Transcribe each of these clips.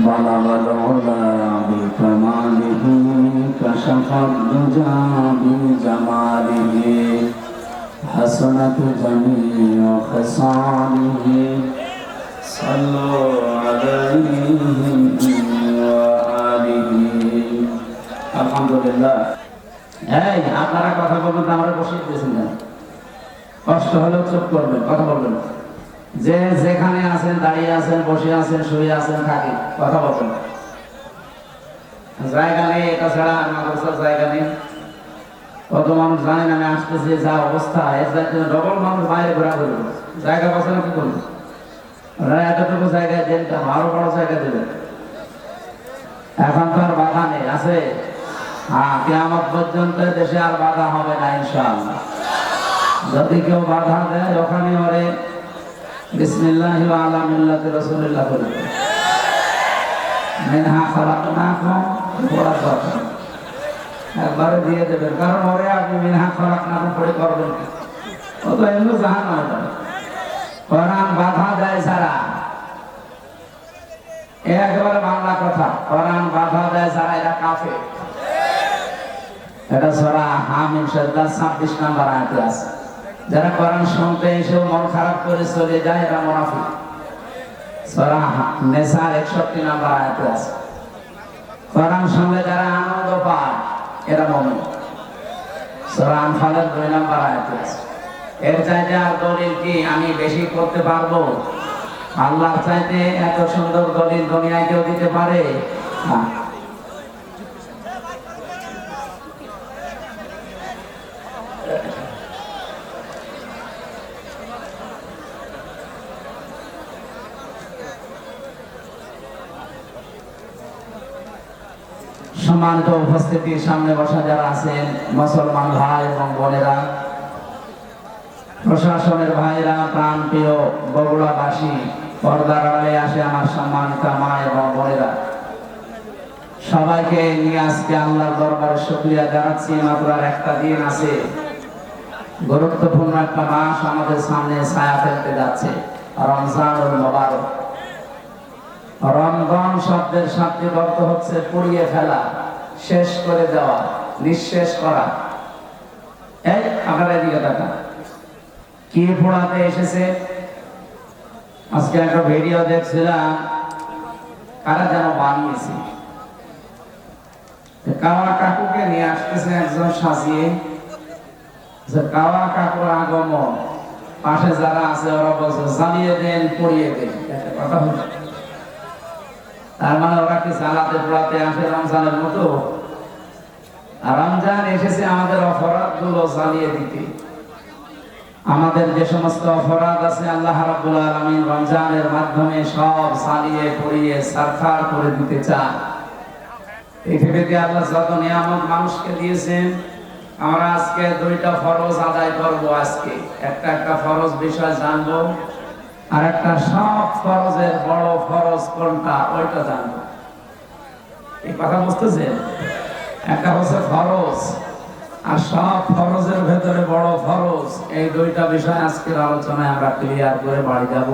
بلغ العلا بكماله كشف الدجى بجماله حسنت جميع خصاله صلوا عليه وآله الحمد لله এই আপনারা কথা বলবেন না, আমরা বসিয়ে দিয়েছেন না, কষ্ট হলেও চুপ করবেন, কথা বলবেন। যে যেখানে আছেন, দাঁড়িয়ে আছেন, বসে আছেন, শুয়ে আছেন, থাকি, কথা বলবেন। জায়গা নেই, এটা ছাড়া মাদ্রাসার জায়গা নেই। কত মানুষ জানেন আমি আসতেছি, যা অবস্থা, এর জন্য ডবল মানুষ বাইরে ঘোরাঘুরি করছে, জায়গা বাঁচানো কি করবে? ওনারা এতটুকু জায়গায় দেন, আরো বড় জায়গা দেবেন। এখন তো আর বাধা নেই, আছে? হ্যাঁ, কিয়ামত পর্যন্ত দেশে আর বাধা হবে না ইনশাআল্লাহ। যদি কেউ বাধা দেয়, ওখানে ওরে বিসমিল্লাহি ওয়া আলা মিল্লাতি রাসূলিল্লাহ বলে মিনহা খালাকনাকুম ওয়া যাকার একবারে দিয়ে দেবেন, কারণ ওরে আপনি মিনহা খালাকনাকুম পড়ে করবেন কি? ও তো এমনি জাহান্নামে যাবে। কোরআন বাধা দেয় যারা, একেবারে বাংলা কথা, কোরআন বাধা দেয় যারা এরা কাফের। এটা সূরা হামিম 26 নম্বর আয়াতে আছে। যারা কোরআন শুনতে এসেও মন খারাপ করে চলে যায়, এরা মুনাফিক। সূরা নিসা 61 নম্বর আয়াতে আছে। কোরআন শুনলে যারা আনন্দ পায়, এরা মুমিন। সূরা আনফালের 2 নম্বর আয়াতে আছে। এর চাইতে আর দলিল কি আমি বেশি করতে পারবো? আল্লাহর চাইতে এত সুন্দর দলিল দুনিয়ায় কেউ দিতে পারে না। সম্মানিত উপস্থিতি, সামনে বসা যারা আছেন, মুসলমান ভাই এবং বোনেরা, প্রশাসনের ভাইরা, প্রাণ প্রিয় বগুড়াবাসী, পর্দার আড়ালে আসে আমার সম্মানিত মা এবং বোনেরা, সবাইকে নিয়ে আজকে আল্লাহর দরবারে শুকরিয়া জানাচ্ছি। মাত্র আর একটা দিন আছে, গুরুত্বপূর্ণ একটা মাস আমাদের সামনে ছায়া ফেলতে যাচ্ছে, রমজানুল মুবারক। রমজান শব্দের শাব্দিক অর্থ হচ্ছে পুড়িয়ে ফেলা, শেষ করে দেওয়া, নিঃশেষ করা। এই আপনারা এদিকে তাকান, কি পোড়াতে এসেছে? আজকে একটা ভিডিও দেখছিলাম, কারা যেন বানিয়েছে, কাওয়া কাকুকে নিয়ে আসতেছে একজন সাজিয়ে, যে কাওয়া কাকুর আগমন, পাশে যারা আছে ওরা বলছে জ্বালিয়ে দেন, পড়িয়ে দেন। কথা হচ্ছে, তার মানে ওরা কি জ্বালাতে পোড়াতে আসে রমজানের মতো? আর রমজান এসেছে আমাদের অপরাধ গুলো জ্বালিয়ে দিতে। আমাদের যে সমস্ত অপরাধ আছে আল্লাহ রাব্বুল আলামিন রমজানের মাধ্যমে সব জ্বালিয়ে পড়িয়ে সারখার করে দিতে চান। পৃথিবীতে আল্লাহ যত নিয়ামত মানুষকে দিয়েছেন, আমরা আজকে 2টা ফরজ আদায় করব। আজকে একটা ফরজ বিষয় জানবো, আর একটা সব ফরজের বড় ফরজ কোনটা ওইটা জানবো। এই কথা বুঝতেছেন? একটা হচ্ছে ফরজ, আর সব ফরজের ভেতরে বড় ফরজ। এই 2টা বিষয় আজকের আলোচনায় আমরা ক্লিয়ার করে বাড়ি যাব।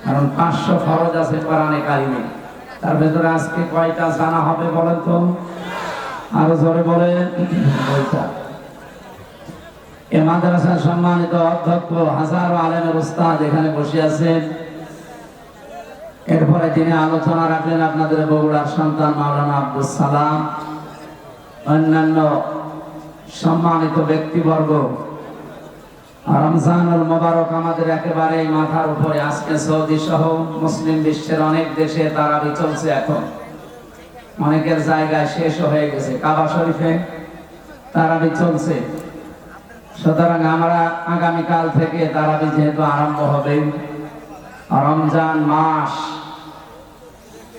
কারণ 500 ফরজ আছে কোরআনে কারিমে, তার ভেতরে আজকে কয়টা জানা হবে বলেন তো? আরো জোরে বলেন। 2টা। এ মাদ্রাসার সম্মানিত অধ্যক্ষ, হাজারো আলেমের উস্তাদ এখানে বসে আছেন। এরপরে যিনি আলোচনা রাখলেন আপনাদের বগুড়ার সন্তান মাওলানা আব্দুল সালাম, অন্যান্য সম্মানিত ব্যক্তিবর্গ। রমজানুল মুবারক আমাদের একেবারে মাথার উপরে। আজকে সৌদি সহ মুসলিম বিশ্বের অনেক দেশে তারাবি চলছে। এখন অনেকের জায়গায় শেষ হয়ে গেছে, কাবা শরীফে তারাবি চলছে। সুতরাং আমরা আগামীকাল থেকে তারাবি যেহেতু আরম্ভ হবে, রমজান মাস,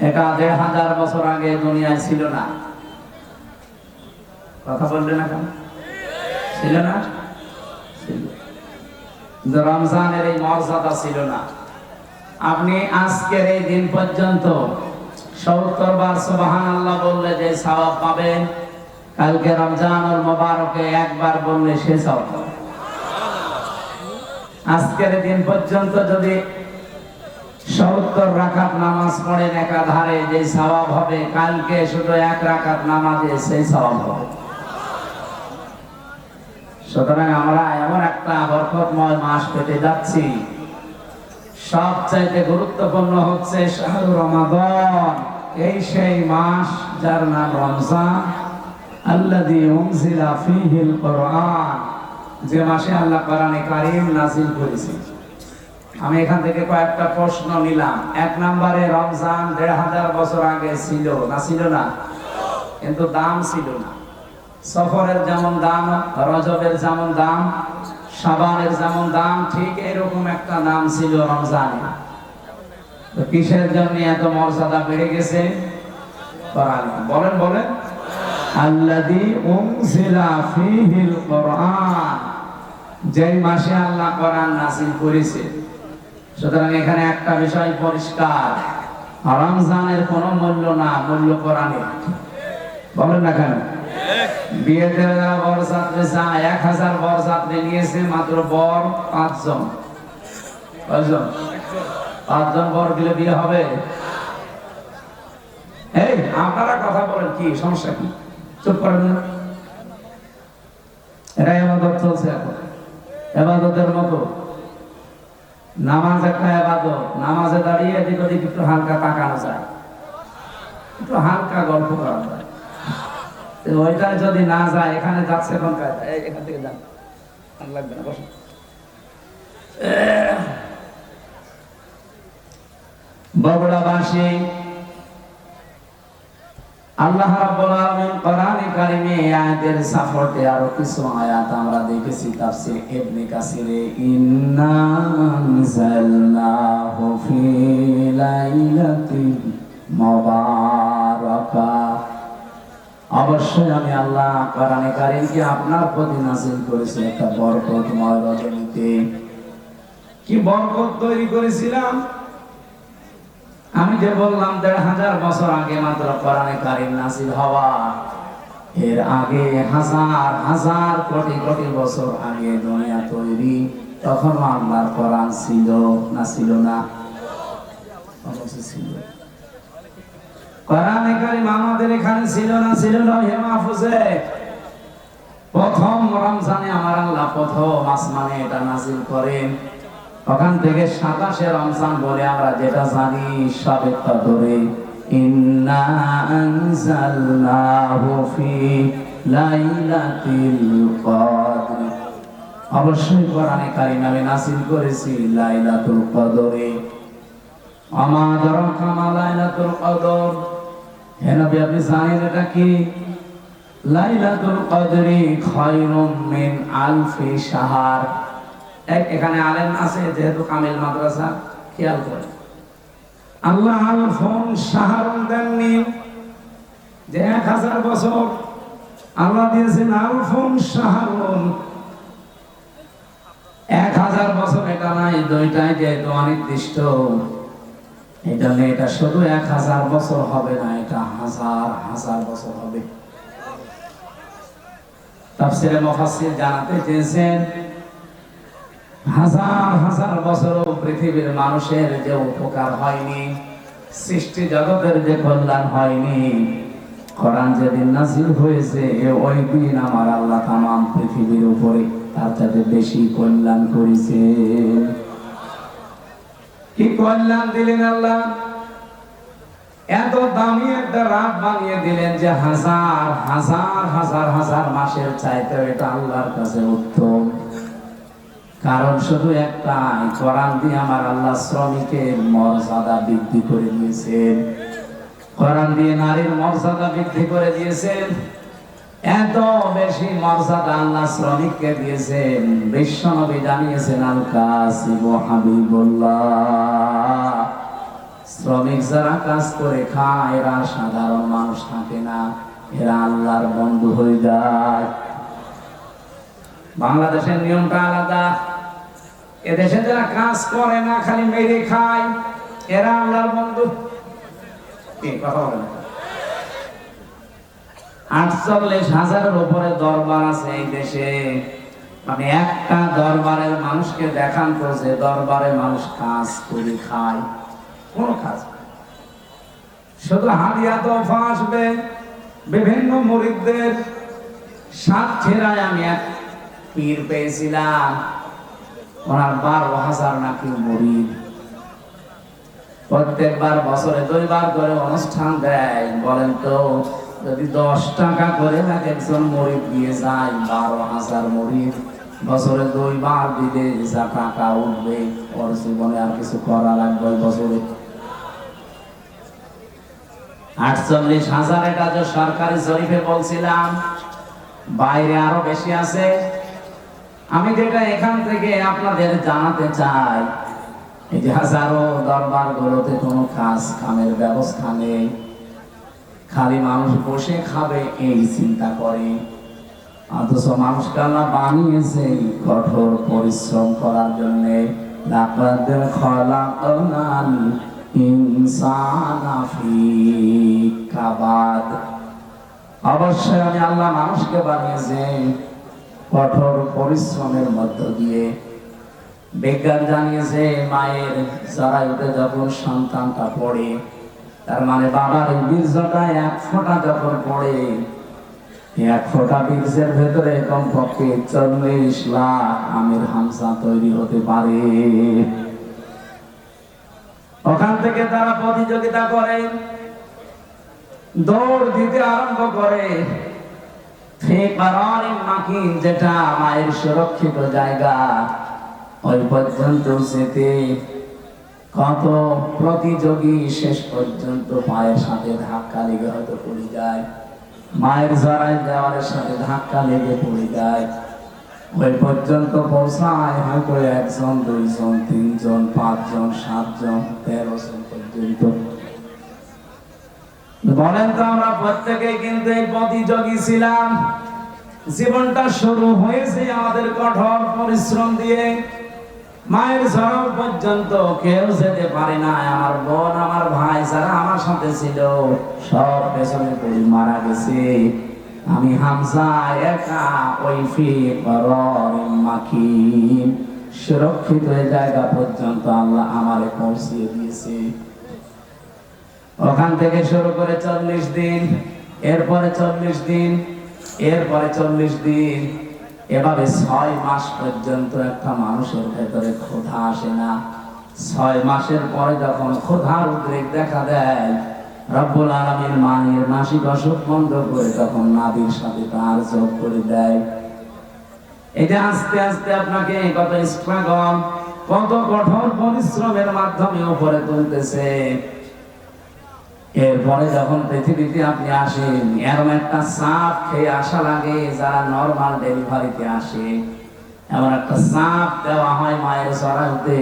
এটা 1500 বছর আগে দুনিয়ায় ছিল না। কথা বললেন না কেন? ছিল না? রমজানের এই মর্যাদা ছিল না। আপনি আজকের এই দিন পর্যন্ত 70 বার সুবহানাল্লাহ বললে যে সওয়াব পাবেন, কালকে রমজানুল মুবারকে একবার বললে সে সওয়াব। আজকের দিন পর্যন্ত যদি 70 রাকাত নামাজ পড়েন একাধারে, যে সওয়াব হবে কালকে শুধু 1 রাকাত নামাজে সেই সওয়াব হবে। সুতরাং আমরা এমন একটা বরকতময় মাস পেতে যাচ্ছি, সবচাইতে গুরুত্বপূর্ণ হচ্ছে শাহরু রমাদান। এই সেই মাস যার নাম রমজান, আল্লাযী উনজিলা ফীহিল কুরআন, যে মাসে আল্লাহ কোরআনে কারীম নাযিল করেছেন। আমি এখান থেকে কয়েকটা প্রশ্ন নিলাম। 1 নম্বরে, রমজান 1500 বছর আগে ছিল না? ছিল না? কিন্তু দাম ছিল না। সফরের যেমন দাম, রজবের যেমন দাম, শাবানের যেমন দাম, ঠিক এরকম একটা নাম ছিল রমজানে। তো কিসের জন্য এত মর্যাদা বেড়ে গেছে? কোরআন। বলেন বলেন। আল্লাযী উনজিলা ফীহিল কুরআন, যেই মাসে আল্লাহ কোরআন নাযিল করেছে। সুতরাং এখানে একটা বিষয় পরিষ্কার, রমজানের কোনো মূল্য না, মূল্য কোরআনের। বলেন না কেন? বিয়েতে যারা বরযাত্রী যায়, 1000 বরযাত্রী নিয়েছে, মাত্র বর 5 জন। কয়জন? 5 জন বর দিলে বিয়ে হবে? এই আপনারা কথা বলেন, কি সমস্যা কি? চুপ করেন না। এটা ইবাদত চলছে এখন, ইবাদতের মতো। নামাজ একটা ইবাদত, নামাজে দাঁড়িয়ে এদিক ওদিক একটু হালকা তাকানো যায়, একটু হালকা গল্প করা যায়। ওইটা যদি না যায়, এখানে যাচ্ছে কোন কাজ? এখান থেকে যান, লাগবে না, বসুন। বগুড়াবাসী, আল্লাহ রাব্বুল আলামিন কোরআনে কারিমে আয়াতের সাপোর্টে আরো কিছু আয়াত আমরা দেখেছি তাফসীর ইবনে কাসিরে, ইন্না আনজালনাহু ফি লাইলাতিন মুবারাকাহ। অবশ্যই আমি আল্লাহ কোরআনে কারিমকে আপনার প্রতি নাযিল করেছি একটা বরকতময় রজনীতে। কি বরকত তৈরি করেছিলাম? আমি যে বললাম 1500 বছর আগে মাত্র কোরআনে কারীম নাযিল হওয়া, এর আগে হাজার হাজার কোটি কোটি বছর আগে দুনিয়া তৈরি, তখন আল্লাহর কোরআন ছিল না? ছিল না? অবশ্যই ছিল। কোরআনে কারীম আমাদের এখানে ছিল না? ছিল লৌহে মাহফুজে। প্রথম রমজানে আমার আল্লাহ প্রথম আসমানে এটা নাযিল করেন। ওখান থেকে 27শে রমজান বলে আমরা যেটা জানি, সবে কদরে, ইন্না আনজালনাহু ফি লাইলাতিল কদর। অবশ্যই কোরআনে কারীম আমি নাযিল করেছি লাইলাতুল কদরে। আমা আদরাকা মা লাইলাতুল কদর। হে নবী, আপনি জানেন এটা কি? লাইলাতুল কদরি খায়রুম মিন আলফি শাহর। এখানে আলেম আছে যেহেতু কামিল মাদ্রাসা, খেয়াল করে, আল্লাহ আলফুন শাহরুন দেননি যে 1000 বছর, আল্লাহ দিয়েছেন আলফুন শাহরুন। 1000 বছর এটা নাই, দুইটাই যেহেতু অনির্দিষ্ট, এই জন্য এটা শুধু 1000 বছর হবে না, এটা হাজার হাজার বছর হবে। তাফসীরে মুফাসসির জানাতে চেয়েছেন, হাজার হাজার বছরও পৃথিবীর মানুষের যে উপকার হয়নি, সৃষ্টি জগতের যে কল্যাণ হয়নি, কোরআন যেদিন নাযিল হয়েছে ওই দিন আমার আল্লাহ তামাম পৃথিবীর উপরে তার চাইতে বেশি কল্যাণ করেছে। কি কল্যাণ দিলেন আল্লাহ? এত দামি একটা রাত বানিয়ে দিলেন যে হাজার হাজার হাজার হাজার মাসের চাইতে এটা আল্লাহর কাছে উত্তম। কারণ শুধু একটাই, কোরআন দিয়ে আমার আল্লাহ শ্রমিকের মর্যাদা বৃদ্ধি করে দিয়েছেন, কোরআন দিয়ে নারীর মর্যাদা বৃদ্ধি করে দিয়েছেন। এত বেশি মর্যাদা আল্লাহ শ্রমিককে দিয়েছেন, বিশ্বনবী জানিয়েছেন, আল কাসিবু হাবিবুল্লাহ। শ্রমিক যারা কাজ করে খায় এরা সাধারণ মানুষ থাকে না, এরা আল্লাহর বন্ধু হয়ে যায়। বাংলাদেশের নিয়মটা আলাদা। এদেশে যারা কাজ করে না, খালি মেরে খায়, এরা আল্লাহর বন্ধু। কি কথা বলেন? 48,000-এর উপরে দরবার আছে এই দেশে। মানে একটা দরবারের মানুষকে দেখান তো যে দরবারে মানুষ কাজ করে খায়, কোনো কাজ নেই। শুধু হাদিয়া তোফা আসবে বিভিন্ন মুরিদদের সাতক্ষীরায় আমি এক পীর পেয়েছিলাম, ওনার 12,000 নাকি মুরিদ। প্রত্যেকবার বছরে 2 বার করে অনুষ্ঠান দেয়। বলেন তো যদি 10 টাকা করে এক একজন মুরিদ দিয়ে যায়, 12,000 মুরিদ বছরে 2 বার দিলে যা টাকা উঠবে, ওর জীবনে আর কিছু করা লাগবে বছরে 48,000। এটা যে সরকারি জরিপে বলছিলাম, বাইরে আরো বেশি আছে। আমি যেটা এখান থেকে আপনাদের জানাতে চাই, এই যে হাজারো দরবার গুলোতে কোনো কাজ কামের ব্যবস্থা নেই, খালি মানুষ বসে খাবে এই চিন্তা করে। অথচ মানুষকে আল্লাহ বানিয়েছে কঠোর পরিশ্রম করার জন্য। লাকাদ খালাকনাল ইনসানা ফি কাবাদ। অবশ্যই আমি আল্লাহ মানুষকে বানিয়েছি কঠোর পরিশ্রমের মধ্য দিয়ে। বিজ্ঞান জানিয়েছে মায়ের জরায়ুতে যখন সন্তানটা পড়ে, তার মানে বাবার বীর্যটা 1 ফোঁটা যখন পড়ে, 1 ফোঁটা বীর্যের ভেতরে কমপক্ষে 40 লাখ আমির হামজা তৈরি হতে পারে। ওখান থেকে তারা প্রতিযোগিতা করে, দৌড় দিতে আরম্ভ করে। যেটা মায়ের সুরক্ষিত জায়গা, ওই পর্যন্ত যেতে কত প্রতিযোগী শেষ পর্যন্ত পায়ের সাথে ধাক্কা লেগে হয়তো পড়ে যায়, মায়ের জরায় দেওয়ালের সাথে ধাক্কা লেগে পড়ে যায়। ওই পর্যন্ত পৌঁছায় হয়তো 1 জন 2 জন 3 জন 5 জন 7 জন 13 জন পর্যন্ত। বলেন তো আমরা প্রত্যেকেই কিন্তু এই প্রতিযোগী ছিলাম। জীবনটা শুরু হয়েছে আমাদের কঠোর পরিশ্রম দিয়ে। মায়ের জরায়ু পর্যন্ত কেউ যেতে পারে না। আমার বোন আমার ভাই যারা আমার সাথে ছিল সব পেছনে পড়ে মারা গেছে। আমি হামজা একা ওই মাকিন সুরক্ষিত জায়গা পর্যন্ত আল্লাহ আমারে পৌঁছিয়ে দিয়েছে। ওখান থেকে শুরু করে 40 দিন, এরপরে 40 দিন, এরপরে 40 দিন, এভাবে 6 মাস পর্যন্ত একটা মানুষের ভেতরে ক্ষুধা আসে না। 6 মাসের পরে যখন ক্ষুধার উদ্রেক দেখা দেয়, রব্বুল আলামিন মায়ের মাসিক অসুখ বন্ধ করে তখন নাবির সাথে তার যোগ করে দেয়। এটা আস্তে আস্তে আপনাকে কত স্ট্রাগল, কত কঠোর পরিশ্রমের মাধ্যমে উপরে তুলতেছে। এরপরে যখন পৃথিবীতে আপনি আসেন, এরকম একটা চাপ খেয়ে আসা লাগে। যারা নরমাল ডেলিভারিতে আসে, এমন একটা চাপ দেওয়া হয় মায়ের জরায়ুতে।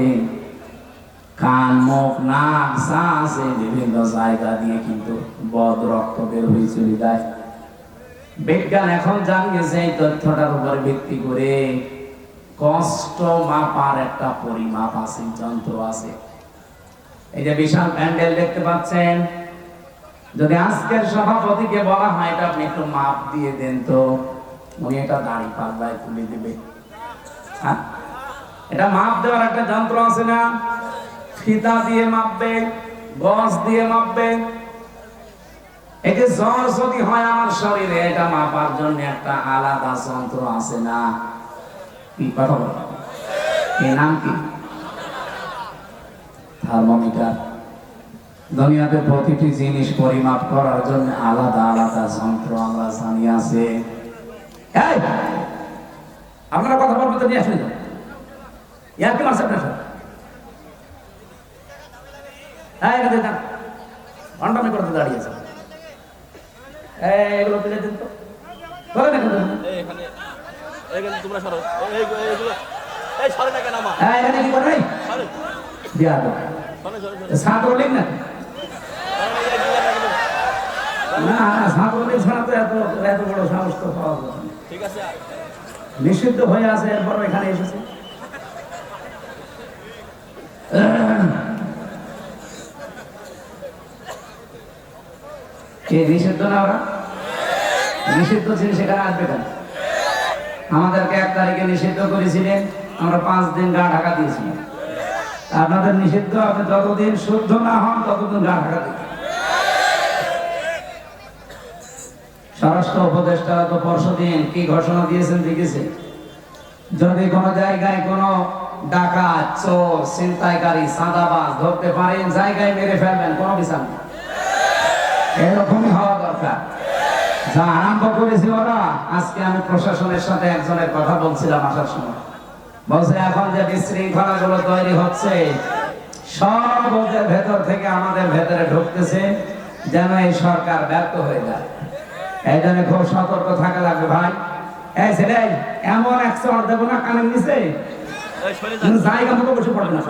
কান মুখ নাক যা আছে বিভিন্ন জায়গা দিয়ে কিন্তু বদ রক্ত বের হয়ে চলে যায়। বিজ্ঞান এখন জানিয়েছে এই তথ্যটার উপর ভিত্তি করে কষ্ট মাপার একটা পরিমাপ আছে, যন্ত্র আছে। এই যে বিশাল প্যান্ডেল দেখতে পাচ্ছেন, যদি আজকের সভাপতিকে বলা হয় এটা আপনি একটু মাপ দিয়ে দেন, তো উনি এটা দাড়ি পাল্লায় তুলে দেবে। হ্যাঁ, এটা মাপ দেওয়ার একটা যন্ত্র আছে না? ফিতা দিয়ে মাপবে, গজ দিয়ে মাপবে। এই যে জ্বর যদি হয় আমার শরীরে, এটা মাপার জন্য একটা আলাদা যন্ত্র আছে না? কি কথা বল, এর নাম কি? থার্মোমিটার। দুনিয়াতে প্রতিটি জিনিস পরিমাপ করার জন্য আলাদা আলাদা যন্ত্র আমরা জানি আছে। আপনারা কথা বলবেন তো, নিয়ে আসলে ইয়ার কি মারছে আপনার সাথে? হ্যাঁ, এখানে দেন, ঘন্টামি করতে দাঁড়িয়েছে। এগুলো তুলে দিন তো, বলেন এখানে তোমরা সরো। এই সরে না কেন মা? হ্যাঁ, এখানে কি করবে? সরে দিয়া দাও। ছাত্রলীগ না, না ছাত্রলীগ ছাড়া তো এত বড় সাহস তো পাওয়া যায় না। ঠিক আছে, নিষিদ্ধ হয়ে আছে, এরপর এখানে এসেছে। কে নিষিদ্ধ না? ওরা নিষিদ্ধ ছিল, সেখানে আসবে কেন? আমাদেরকে 1 তারিখে নিষিদ্ধ করেছিলেন, আমরা 5 দিন গা ঢাকা দিয়েছিলাম। আপনাদের নিষিদ্ধ, আপনি যতদিন শুদ্ধ না হন ততদিন গা ঢাকা দিন। স্বরাষ্ট্র উপদেষ্টারা তো পরশুদিন কি ঘোষণা দিয়েছেন দেখেছেন? যদি কোনো জায়গায় কোনো ডাকাত, চোর, ছিনতাইকারী, চাঁদাবাজ ধরতে পারেন, জায়গায় মেরে ফেলবেন, কোনো বিচার নেই। এরকমই হওয়া দরকার। যা আরম্ভ করেছে ওরা, আজকে আমি প্রশাসনের সাথে একজনের কথা বলছিলাম আসার সময়, বলছে এখন যে বিশৃঙ্খলা গুলো তৈরি হচ্ছে সব ওদের ভেতর থেকে আমাদের ভেতরে ঢুকতেছে, যেন এই সরকার ব্যর্থ হয়ে যায়। এই জন্য খুব সতর্ক থাকা লাগবে ভাই। এই ছেলে, এমন এক চড় দেবো না কানের নিচে, জায়গা মতো বসে পড়বে না।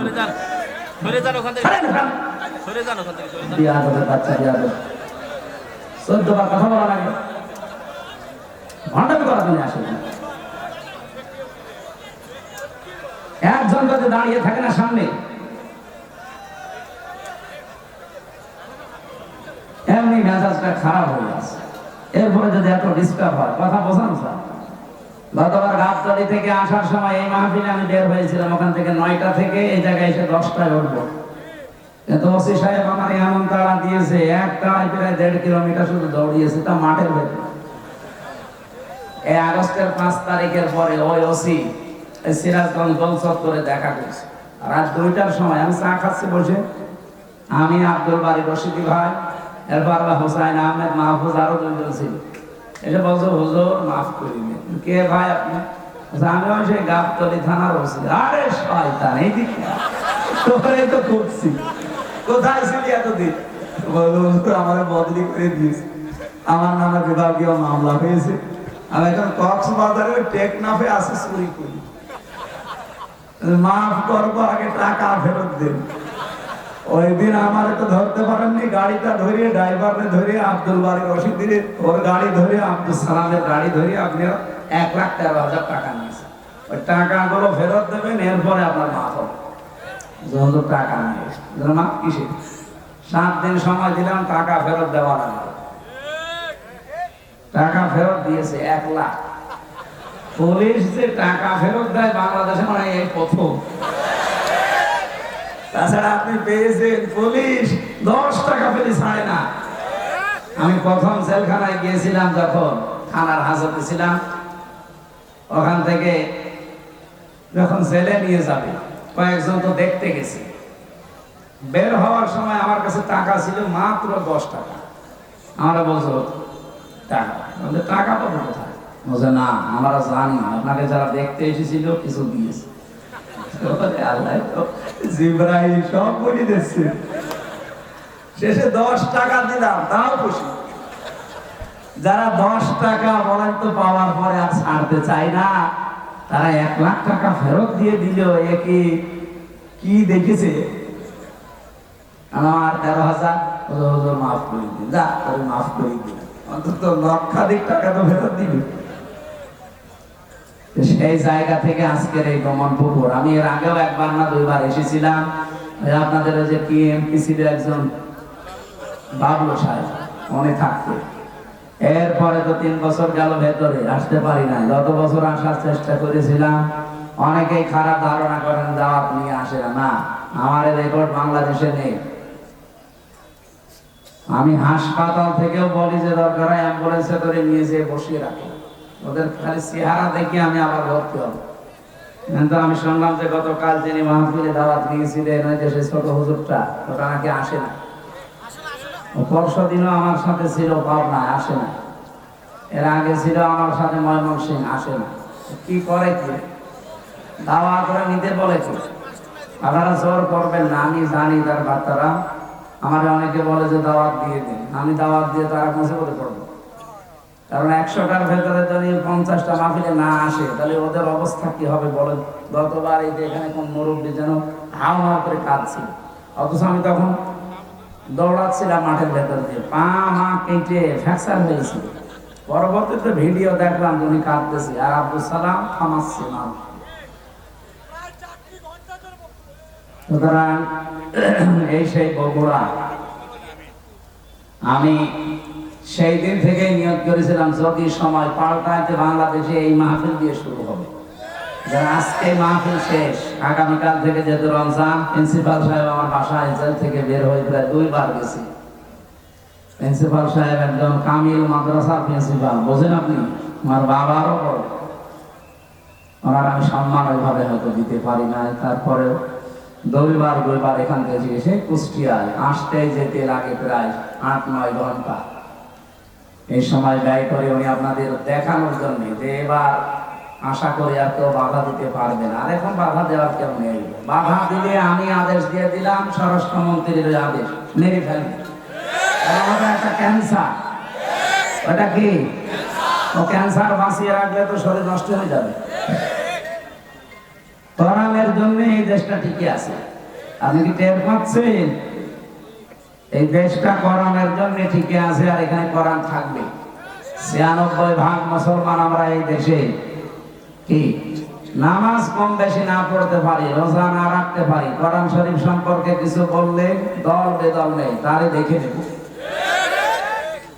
বাচ্চা 14 বার কথা বলা লাগে, ভণ্ডামি করার জন্য আসে না। একজন যদি দাঁড়িয়ে থাকে না সামনে, এমনি মেজাজটা খারাপ হয়ে আছে। এরপরে যদি এত ডিস্টার্ব হয়, কথা বোঝান স্যার। গতবার গাবতলী থেকে আসার সময় এই মাহফিলে আমি বের হয়েছিলাম, ওখান থেকে 9টা থেকে এই জায়গায় এসে 10টায় উঠবো, কিন্তু ওসি সাহেব আমার এমন তাড়া দিয়েছে, এক তাড়ায় প্রায় 1.5 কিলোমিটার শুধু দৌড়িয়েছে, তা মাঠের ভেতরে। এই আগস্টের 5 তারিখের পরে ওই ওসি সিরাজগঞ্জ গোল চত্বরে দেখা করছে রাত 2টার সময়। আমি চা খাচ্ছি বসে, আমি, আব্দুল বারী রশিদি ভাই, এরপর হোসাইন আহমেদ, মাহফুজ, আরো 2জন ছিল। এসে বলছো হুজুর মাফ করে দিন। কে ভাই আপনি? আমি সেই গাবতলী থানার ওসি। আরে শয়তান, এইদিকে তোরে তো করছি, কোথায় ছিলি এতদিন? বলল হুজুর আমারে বদলি করে দিয়েছে, আমার নামে বিভাগীয় মামলা হয়েছে, আমি এখন কক্সবাজারে টেকনাফে আসি চুরি করি, মাফ করবো, আগে টাকা ফেরত দেন। ওই দিন আমার তো ধরতে পারেননি, গাড়িটা ধরিয়ে ড্রাইভারে ধরিয়ে আব্দুল বারী রশিদির ওর গাড়ি ধরে, আব্দুল সালামের গাড়ি ধরিয়ে আপনি 1,13,000 টাকা নিয়েছেন। ওই টাকাগুলো ফেরত দেবেন, এরপরে আপনার মাফ হবে। যত টাকা নিয়ে মাফ কিসে? 7 দিন সময় দিলাম, টাকা ফেরত দেওয়া লাগবে। টাকা ফেরত দিয়েছে 1 লাখ। পুলিশ যে টাকা ফেরত দেয় বাংলাদেশে মানে এই প্রথম। তাছাড়া আপনি পেয়েছেন পুলিশ 10 টাকা ফেলে ছাড়ে না। আমি প্রথম জেলখানায় গিয়েছিলাম, যখন থানার হাজতে ছিলাম, ওখান থেকে যখন জেলে নিয়ে যাবে কয়েকজন তো দেখতে গেছি, বের হওয়ার সময় আমার কাছে টাকা ছিল মাত্র 10 টাকা। আমরা বলছো টাকা, টাকা পাবো কোথায়? বলছে না আমরা জানি, আপনাকে যারা দেখতে এসেছিল কিছু দিয়েছে। আল্লাহ জিব্রাইল সব বলে দিচ্ছে। শেষে 10 টাকা দিলাম, তাও খুশি। যারা 10 টাকা বলেন তো পাওয়ার পরে আর ছাড়তে চায় না, তারা 1 লাখ টাকা ফেরত দিয়ে দিল। একে কি দেখেছে? আমার 13,000 হুজুর মাফ করে দিন, যা করে মাফ করে দিন, অন্তত লক্ষাধিক টাকা তো ফেরত দিবি। সেই জায়গা থেকে আজকের এই গমনপুকুর। আমি এর আগেও 1বার না 2বার এসেছিলাম। আপনাদের যে টিএমপি ছিল একজন বাবলু সাহেব, মনে থাকতো। এরপরে তো 3 বছর গেল ভেতরে, আসতে পারি না। যত বছর আসার চেষ্টা করেছিলাম, অনেকেই খারাপ ধারণা করেন দাওয়াত নিয়ে আসে না। আমার রেকর্ড বাংলাদেশে নেই। আমি হাসপাতাল থেকেও বলি যে দরকার হয় অ্যাম্বুলেন্সে করে নিয়ে যেয়ে বসিয়ে রাখি, ওদের খালি চেহারা দেখে আমি আবার ভর্তি হব। কিন্তু আমি শুনলাম যে গতকাল যিনি মাহফিলে দাওয়াত নিয়েছিলেন ওই দেশের ছোট হুজুরটা, ওটা নাকি আসে না। পরশু দিনও আমার সাথে ছিল পাবনায়, আসে না। এর আগে ছিল আমার সাথে ময়মনসিংহ, আসে না। কি করে? কি দাওয়াত করে নিতে বলেছে? আপনারা জোর করবেন না, আমি জানি তার বার্তারা। আমার অনেকে বলে যে দাওয়াত দিয়ে দিন, আমি দাওয়াত দিয়ে তারা মুসিবতে পড়বো। কারণ 100টার ভেতরে যদি 50টা মাহফিলে না আসে, তাহলে ওদের অবস্থা কি হবে বলেন? গতবার এই যে এখানে কোন মুরব্বী যেন হাও হাও করে কাঁদছিল, অথচ আমি তখন দৌড়াচ্ছিলাম মাঠের ভেতর দিয়ে, পা মা কেটে ফ্র্যাকচার হয়েছিল। পরবর্তীতে ভিডিও দেখলাম উনি কাঁদতেছি, আর আব্দুল সালাম থামাচ্ছে না। সুতরাং এই সেই বগুড়া, আমি সেই দিন থেকে নিয়ত করেছিলাম যদি সময় পাল্টাইতে বাংলাদেশে এই মাহফিল দিয়ে শুরু হবে। আজকে মাহফিল শেষ, আগামীকাল থেকে যেহেতু রমজান, প্রিন্সিপাল সাহেব আমার বাসায় জেল থেকে বের হয়ে প্রায় 2 বার গেছি। প্রিন্সিপাল সাহেব একজন কামিল মাদ্রাসার প্রিন্সিপাল, বোঝেন আপনি, আমার বাবারও বড়। ওনার আমি সম্মান ওইভাবে হয়তো দিতে পারি না, তারপরেও 2 বার এখান থেকে এসে কুষ্টিয়ায় আসতে যেতে লাগে প্রায় 8-9 ঘন্টা। এই সময় ব্যয় করে উনি আপনাদের দেখানোর জন্য যে এবার আশা করি আর কেউ বাধা দিতে পারবে না। আর এখন বাধা দেওয়ার কেউ নেই, বাধা দিলে আমি আদেশ দিয়ে দিলাম, স্বরাষ্ট্রমন্ত্রীর আদেশ মেরে ফেলবে। আমাদের একটা ক্যান্সার, ওটা কি ও ক্যান্সার বাঁচিয়ে রাখলে তো শরীর নষ্ট হয়ে যাবে। কোরআনের জন্য এই দেশটা টিকে আছে, আপনি কি টের পাচ্ছেন? এই দেশটা কোরআনের জন্য টিকে আছে, আর এখানে কোরআন থাকবে। 96% মুসলমান আমরা এই দেশে। কি নামাজ কম বেশি না পড়তে পারি, রোজা না রাখতে পারি, কোরআন শরীফ সম্পর্কে কিছু বললে দল বেদল নেই, তারই দেখে নেব।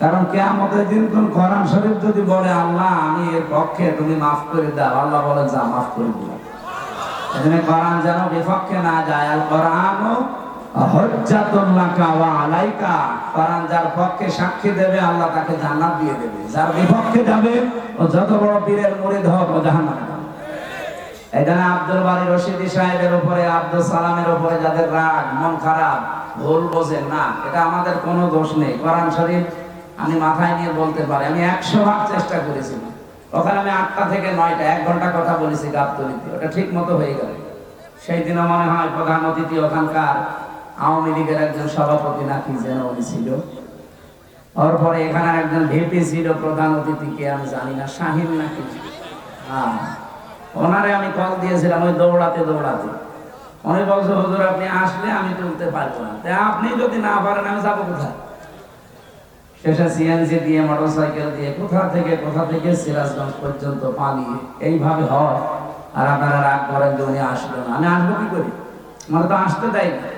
কারণ কিয়ামতের দিন কোন কোরআন শরীফ যদি বলে আল্লাহ আমি এর পক্ষে, তুমি মাফ করে দাও, আল্লাহ বলে যা মাফ করে দিলাম। এজন্য কোরআন যেন বিপক্ষে না যায়। আল কোরআনও হুজ্জাতুন লাকা ওয়া আলাইকা, কোরআন যার পক্ষে সাক্ষী দেবে আল্লাহ তাকে জান্নাত দিয়ে দেবে, যার বিপক্ষে যাবে ও যত বড় পীরের মুরিদ হোক ও জাহান্নামে যাবে। এখানে আব্দুল বারী রশিদি সাহেবের উপরে, আব্দুল সালামের উপরে যাদের রাগ, মন খারাপ, ভুল বোঝেন না, এটা আমাদের কোনো দোষ নেই। কোরআন শরীফ আমি মাথায় নিয়ে বলতে পারি, আমি 100 চেষ্টা করেছিলাম। ওখানে আমি 8টা থেকে 9টা 1 ঘন্টা কথা বলেছি গাবতলীতে, ওটা ঠিক মতো হয়ে গেল। সেই দিনও মনে হয় প্রধান অতিথি ওখানকার আওয়ামী লীগের একজন সভাপতি নাকি যেন উনি ছিল। ওর পরে এখানে একজন ভিপি ছিল প্রধান অতিথিকে আমি জানি না, শাহিন নাকি, হ্যাঁ, ওনারে আমি কল দিয়েছিলাম ওই দৌড়াতে। উনি বলছে হুজুর আপনি আসলে আমি তুলতে পারবো না, তাই আপনি যদি না পারেন আমি যাবো কোথায়? শেষে সিএনজি দিয়ে, মোটরসাইকেল দিয়ে কোথা থেকে সিরাজগঞ্জ পর্যন্ত পালিয়ে এইভাবে হয়। আর আপনারা রাগ করেন যে উনি আসলো না, আমি আসবো কি করি? মানে তো আসতে দেয় না।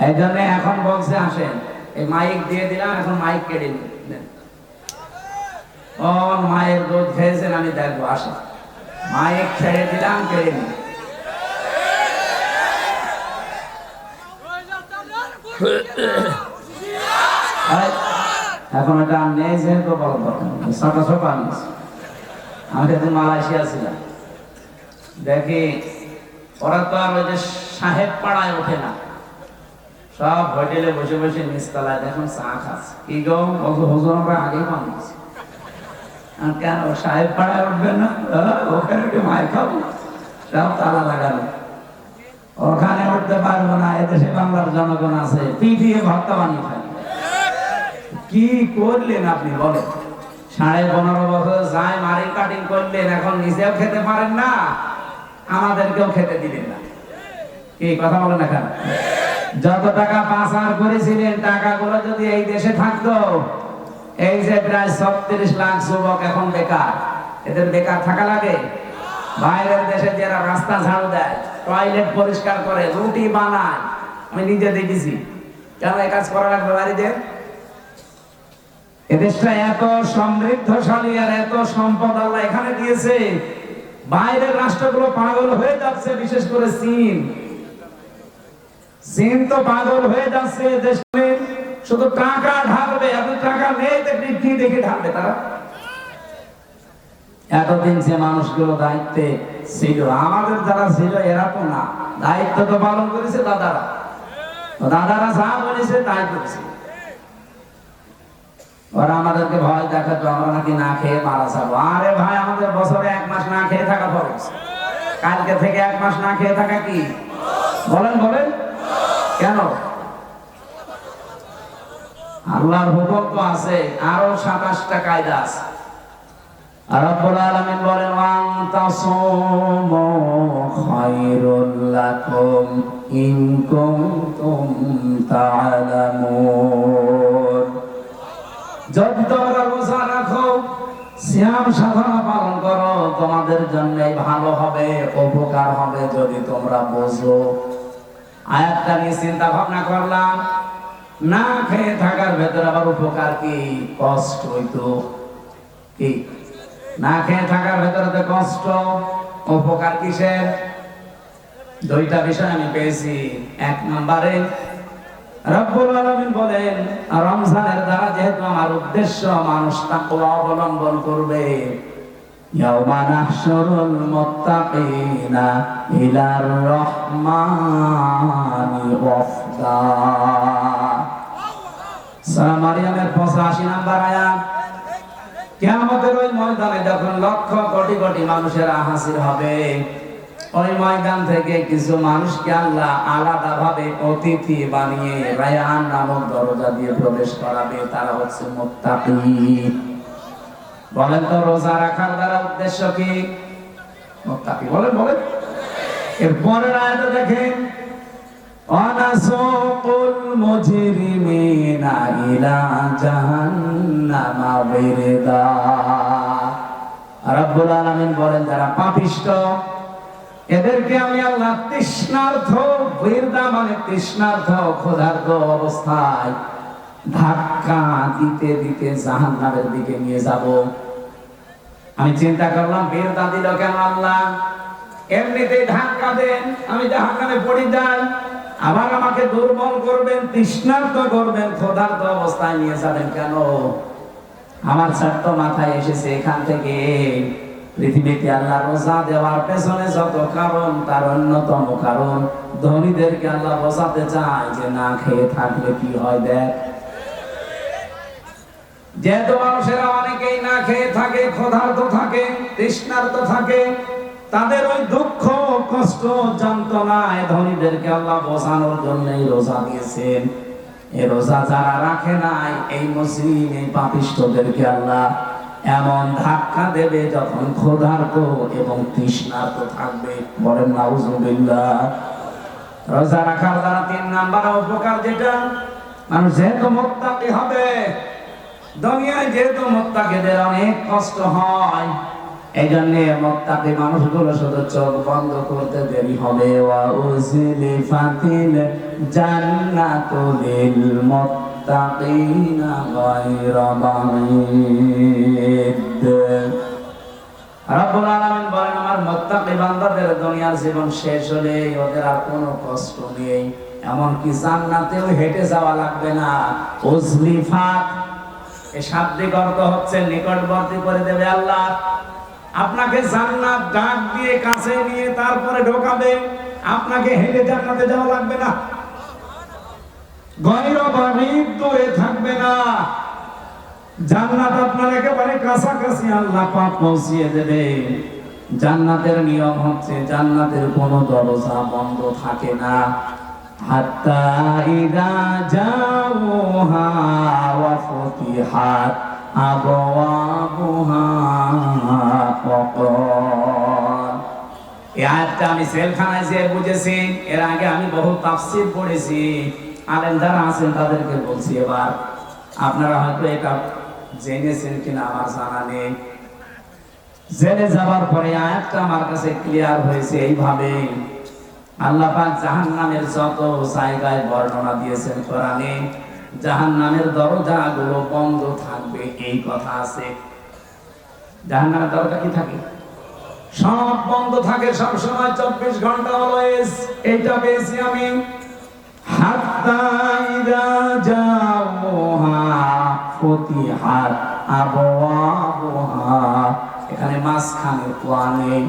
এই জন্য এখন বলছে আসেন, এই মাইক দিয়ে দিলাম, এখন মাইক কেড়ে নেন। ও মায়ের দুধ খেয়েছেন, আমি দেখবো, আসে মাইক ছেড়ে দিলাম, কেড়ে নিন। এখন এটা নেই যেহেতু বড় কথা আমি এখন মালয়েশিয়া ছিলাম, দেখি ওরা তো আর ওই যে সাহেব পাড়ায় ওঠে না, সব হোটেলে বসে বসে নিচতলায় দেখুন চা খাচ্ছে। কি গো হুজুর আমরা আগেই বানিয়েছি, কেন সাহেব পাড়ায় উঠবে না? ওখানে একটু মায়ের খাবো, সব তালা লাগানো, ওখানে উঠতে পারবো না। এদেশে বাংলার জনগণ আছে, পিটিয়ে ভর্তা বানিয়ে খায়। কি করলেন আপনি বলেন? 15.5 বছর যাই মারি কাটিং করলেন, এখন নিজেও খেতে পারেন না, আমাদেরকেও খেতে দিলেন না। কি কথা বলেন না কেন? যত টাকা পাচার করেছিলেন, টাকাগুলো যদি এই দেশে থাকতো, এই যে প্রায় 36 লাখ যুবক এখন বেকার, এদের বেকার থাকা লাগে? বাইরের দেশে যারা রাস্তা ঝাড়ু দেয়, টয়লেট পরিষ্কার করে, রুটি বানায়, আমি নিজে দেখেছি। কেন এই কাজ করা লাগবে বাড়িতে? এদেশটা এত সমৃদ্ধশালী আর এত সম্পদ আল্লাহ এখানে দিয়েছে, বাইরের রাষ্ট্রগুলো পাগল হয়ে যাচ্ছে, বিশেষ করে চীন তো পাগল হয়ে যাচ্ছে। দেশে শুধু টাকা ঢালবে, এত টাকা নেই কি দেখে ঢালবে তারা? এতদিন যে মানুষগুলো দায়িত্বে ছিল, আমাদের যারা ছিল এরা তো না, দায়িত্ব তো পালন করেছে দাদারা যা বলেছে তাই করেছে। ওরা আমাদেরকে ভয় দেখাতো আমরা নাকি না খেয়ে মারা যাবো। আরে ভাই, আমাদের বছরে 1 মাস না খেয়ে থাকা ফরজ। কালকে থেকে 1 মাস না খেয়ে থাকা কি বলেন? কেন? আল্লাহর হুকুম তো আছে, আরো 27টা কায়দা আছে। রব্বুল আলামিন বলেন ওয়ান তাসুমু খায়রুল লাকুম ইন কুনতুম তা'লামুন। যদি তোমরা রোজা রাখো, সিয়াম সাধনা পালন করো, তোমাদের জন্য ভালো হবে, উপকার হবে যদি তোমরা বোঝো। আয়াতটা নিয়ে চিন্তা ভাবনা করলাম, না খেয়ে থাকার ভেতরে আবার উপকার কি? কষ্ট হইতো। কি না খেয়ে থাকার ভেতরে কষ্ট, উপকার কিসের? দুইটা বিষয় আমি পেয়েছি। এক নম্বরে রব্বুল আলামিন বলেন, রমজানের দ্বারা যেহেতু আমার উদ্দেশ্য মানুষ তাকওয়া অবলম্বন করবে, ইয়াউমা নাহশুরুল মুত্তাকিনা ইলার রহমানি ওয়াফদা। সূরা মারইয়ামের 85 নম্বর আয়াত। কিয়ামতের ওই ময়দানে যখন লক্ষ কোটি কোটি মানুষেরা হাজির হবে, ওই ময়দান থেকে কিছু মানুষকে আল্লাহ আলাদাভাবে অতিথি বানিয়ে রায়্যান নামক দরজা দিয়ে প্রবেশ করাবে। তারা হচ্ছে মুত্তাকি। বলেন তো রোজা রাখার দ্বারা উদ্দেশ্য কি? মুত্তাকি। বলেন বলেন। এরপরের আয়াতে দেখেন, ওয়ানাসুকুল মুজরিমিনা ইলা জাহান্নামা বিরদা। রব্বুল আলামিন বলেন, যারা পাপিষ্ঠ এদেরকে আমি আল্লাহ তৃষ্ণার্থ, বিরদা মানে তৃষ্ণার্থ, ক্ষুধার্ত অবস্থায় ধাক্কা দিতে দিতে জাহান্নামের দিকে নিয়ে যাব। আমি চিন্তা করলাম, বিরদা দিল কেন আল্লাহ? এমনিতেই ধাক্কা দেন, আমি জাহান্নামে পড়ে যাই, আবার আমাকে দুর্বল করবেন, তৃষ্ণার্ত করবেন, ক্ষুধার্ত অবস্থায় নিয়ে যাবেন কেন? আমার ছোট্ট মাথায় এসেছে এখান থেকে পৃথিবীতে আল্লাহ রোজা দেওয়ার পেছনে যত কারণ, তার অন্যতম কারণ ধনীদেরকে আল্লাহ বোঝাতে চায় যে না খেয়ে থাকলে কি হয় দেখ। যেহেতু মানুষেরা অনেকেই না খেয়ে থাকে, ক্ষুধার্ত থাকে, তৃষ্ণার্ত থাকে, তাদের ওই দুঃখ, কষ্ট, যন্ত্রণায় ধনীদেরকে আল্লাহ বোঝানোর জন্যই রোজা দিয়েছেন। এই রোজা যারা রাখে নাই, এই মুসলিম, এই পাপিষ্ঠদেরকে আল্লাহ এমন ধাক্কা দেবে যখন ক্ষুধার্ত এবং তৃষ্ণার্ত থাকবে। বলেন নাউজুবিল্লাহ। রোজা রাখার দ্বারা 3 নাম্বার উপকার যেটা, মানুষ যেহেতু মুত্তাকি হবে, দুনিয়ায় যেহেতু মুত্তাকিদের অনেক কষ্ট হয়, এই জন্য মুত্তাকি মানুষগুলো শুধু চোখ বন্ধ করতে দেরি হবে। ওয়া উযলিফাতিল জান্নাতু লিল মুত্তাকিনা গায়রা বাঈদ। রব্বুল আলামিন বলেন, আমার মুত্তাকি বান্দাদের দুনিয়ার জীবন শেষ হলে ওদের আর কোনো কষ্ট নেই, এমনকি জান্নাতেও হেঁটে যাওয়া লাগবে না। উযলিফাত এই শাব্দিক অর্থ হচ্ছে নিকটবর্তী করে দেবে আল্লাহ। আপনাকে জান্নাত ডাক দিয়ে কাছে নিয়ে তারপরে ঢোকাবে, আপনাকে হেঁটে জান্নাতে যাওয়া লাগবে না। গায়রা বাঈদ, দূরে থাকবে না। জান্নাত আপনার একেবারে কাছাকাছি আল্লাহ পাক পৌঁছিয়ে দেবে। জান্নাতের নিয়ম হচ্ছে, জান্নাতের কোনো দরজা বন্ধ থাকে না। হাত্তা ইযা জাউহা ওয়া ফুতিহাত আবওয়াবুহা ওয়া ক্বাল। এই আয়াতটা আমি সেলখানায় যেয়ে বুঝেছি। এর আগে আমি বহু তাফসীর পড়েছি, আলেম যারা আছেন তাদেরকে বলছি। এবার আপনারা হয়তো এটা জেনেছেন কিনা আমার জানা নেই। জেনে যাবার পরে আয়াতটা আমার কাছে ক্লিয়ার হয়েছে এইভাবে, আল্লাহ পাক জাহান্নামের যত জায়গায় বর্ণনা দিয়েছেন কোরআনে, জাহান্নামের দরজাগুলো বন্ধ থাকবে এই কথা আছে। জাহান্নামের দরজা কি থাকে? সব বন্ধ থাকে, সব সময় 24 ঘন্টা অলওয়েজ। এইটা পেয়েছি আমি। হাত্তা ইযা জাউহা ফুতিহাত আবওয়াবুহা, এখানে মাঝখানে কোয়া নেই।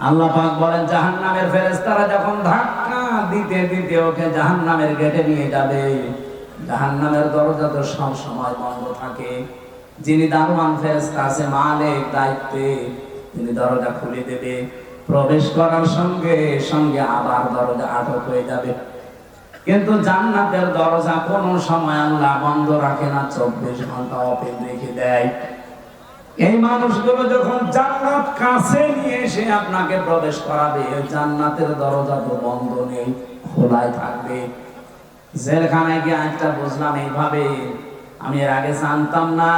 আল্লাহ পাক বলেন, জাহান্নামের ফেরেশতারা যখন ধাক্কা দিতে দিতে ওকে জাহান্নামের গেটে নিয়ে যাবে, জাহান্নামের দরজা তো সব সময় বন্ধ থাকে। যিনি দারোয়ান ফেরেশতা আছে, মালিক দায়িত্বে, তিনি দরজা খুলে দেবে। প্রবেশ করার সঙ্গে সঙ্গে আবার দরজা আটক হয়ে যাবে। কিন্তু জান্নাতের দরজা কোন সময় আল্লাহ বন্ধ রাখে না, 24 ঘন্টা ওপেন রেখে দেয়। এই মানুষগুলো যখন জান্নাত কাছে নিয়ে এসে আপনাকে প্রবেশ করাবে, জান্নাতের দরজা তো বন্ধ নেই, খোলাই থাকবে। জেলখানায় গিয়ে একটা বুঝলাম এইভাবে, আমি এর আগে জানতাম না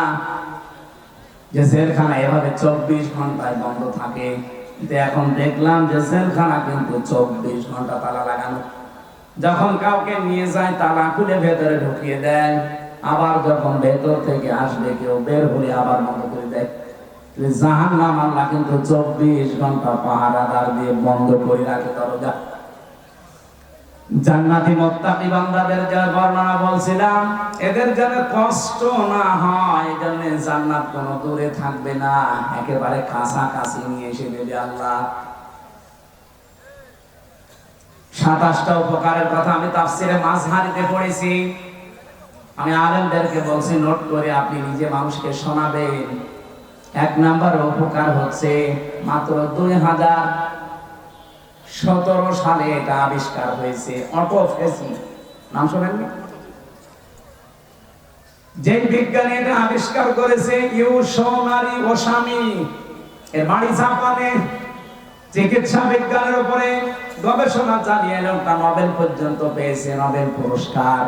যে জেলখানা এভাবে 24 ঘন্টায় বন্ধ থাকে। কিন্তু এখন দেখলাম যে জেলখানা কিন্তু 24 ঘন্টা তালা লাগানো। যখন কাউকে নিয়ে যায় তালা খুলে ভেতরে ঢুকিয়ে দেয়, আবার যখন ভেতর থেকে আসবে কেউ বের হলে আবার বন্ধ করে দেয়। জাহান্নাম আল্লাহ কিন্তু 24 ঘন্টা পাহারাদার দিয়ে বন্ধ করে রাখে দরজা। জান্নাতি মুত্তাকি বান্দাদের যে বর্ণনা বলছিলাম, এদের যেন কষ্ট না হয় এজন্য জান্নাত কোনো দূরে থাকবে না, একেবারে কাছাকাছি নিয়ে এসে দেবে আল্লাহ। 27টা উপকারের কথা আমি তাফসিরে মাযহারিতে পড়েছি। আমি আলেমদেরকে বলছি নোট করে আপনি নিজে মানুষকে শোনাবেন। 1 নাম্বার উপকার হচ্ছে মাত্র 2017 সালে এটা আবিষ্কার হয়েছে, অটোফেসি। নাম শোনেননি? যে বিজ্ঞানী এটা আবিষ্কার করেছে ইউশোনারি ওসামি, এর বাড়ি জাপানে। চিকিৎসা বিজ্ঞানের উপরে গবেষণা চালিয়ে লোকটা নোবেল পর্যন্ত পেয়েছে, নোবেল পুরস্কার।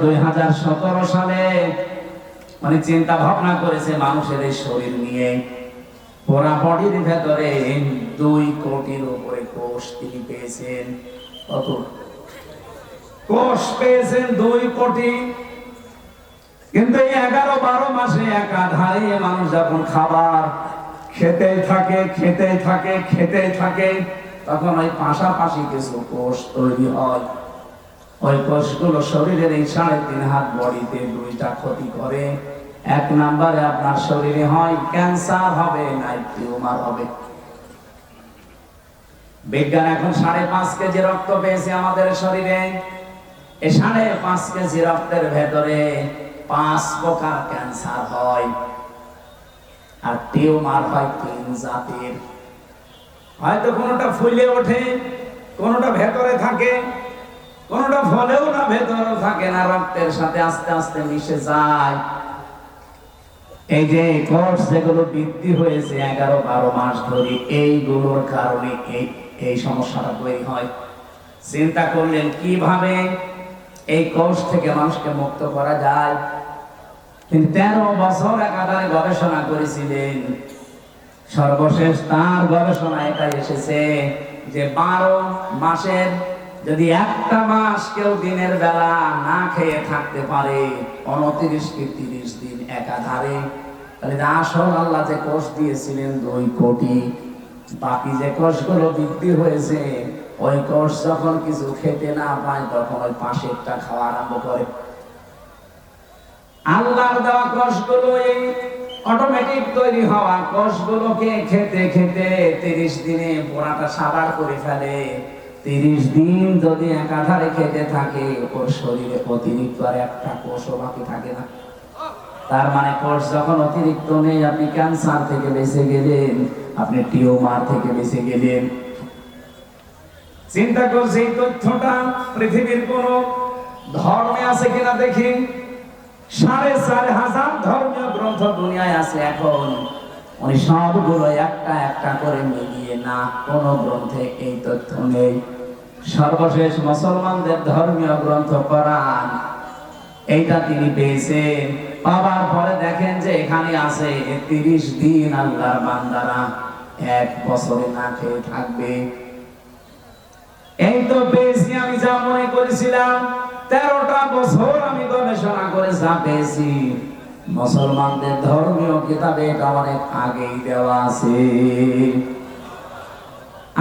2017 সালে মানে চিন্তা ভাবনা করেছে মানুষের এই শরীর নিয়ে। পুরা বডির ভেতরে 2 কোটির উপরে কোষ তিনি পেয়েছেন। কত কোষ পেয়েছেন? 2 কোটি। কিন্তু এই 11-12 মাসে একাধারে মানুষ যখন খাবার খেতেই থাকে, তখন ওই পাশাপাশি কিছু কোষ তৈরি হয়। ওই কোষগুলো শরীরের এই 3.5 হাত বডিতে 2টা ক্ষতি করে। 1 নম্বরে আপনার শরীরে হয় ক্যান্সার হবে, না টিউমার হবে। বিজ্ঞান এখন 5.5 কেজি রক্ত পেয়েছে আমাদের শরীরে। এই 5.5 কেজি রক্তের ভেতরে 5 প্রকার ক্যান্সার হয়, আর টিউমার হয় 3 জাতির। হয়তো কোনোটা ফুলে ওঠে, কোনোটা ভেতরে থাকে, কোনোটা ফলেও না, ভেতরেও থাকে না, রক্তের সাথে আস্তে আস্তে মিশে যায়। এই যে কোষ যেগুলো বৃদ্ধি হয়েছে 11-12 মাস ধরে, এইগুলোর কারণে এই সমস্যাটা তৈরি হয়। চিন্তা করলেন কিভাবে এই কোষ থেকে মানুষকে মুক্ত করা যায়। কিন্তু 13 বছর একাধারে গবেষণা করেছিলেন। সর্বশেষ তার গবেষণা এটা এসেছে যে 12 মাসের যদি একটা মাস কেউ দিনের বেলা না খেয়ে থাকতে পারে 29 কি 30 দিন একাধারে, তাহলে আসল আল্লাহ যে কোষ দিয়েছিলেন 2 কোটি, বাকি যে কোষগুলো বৃদ্ধি হয়েছে ওই কোষ যখন কিছু খেতে না পায় তখন ওই পাশেরটা খাওয়া আরম্ভ করে। আল্লাহর দেওয়া কোষগুলো এই অটোমেটিক তৈরি হওয়া কোষগুলোকে খেতে খেতে 30 দিনে পোড়াটা সাবার করে ফেলে। 30 দিন যদি একাধারে খেতে থাকে ওর শরীরে অতিরিক্ত আর একটা কোষও বাকি থাকে না। তার মানে কোষ যখন অতিরিক্ত নেই, আপনি ক্যান্সার থেকে বেঁচে গেলেন, আপনি টিউমার থেকে বেঁচে গেলেন। চিন্তা করছি এই তথ্যটা পৃথিবীর কোন ধর্মে আছে কিনা দেখি। 4,500 ধর্মীয় গ্রন্থ দুনিয়ায় আছে এখন, উনি সবগুলো একটা একটা করে মিলিয়ে না, কোন গ্রন্থে এই তথ্য নেই। সর্বশেষ মুসলমানদের ধর্মীয় গ্রন্থ কোরআন, এইটা তিনি পেয়েছেন। পাওয়ার পরে দেখেন যে এখানে আছে 30 দিন আল্লাহর বান্দারা 1 বছরে না খেয়ে থাকবে। এই তো পেয়েছি আমি যা মনে করেছিলাম। 13টা বছর আমি গবেষণা করে যা পেয়েছি, মুসলমানদের ধর্মীয় কিতাবে এটা অনেক আগেই দেওয়া আছে।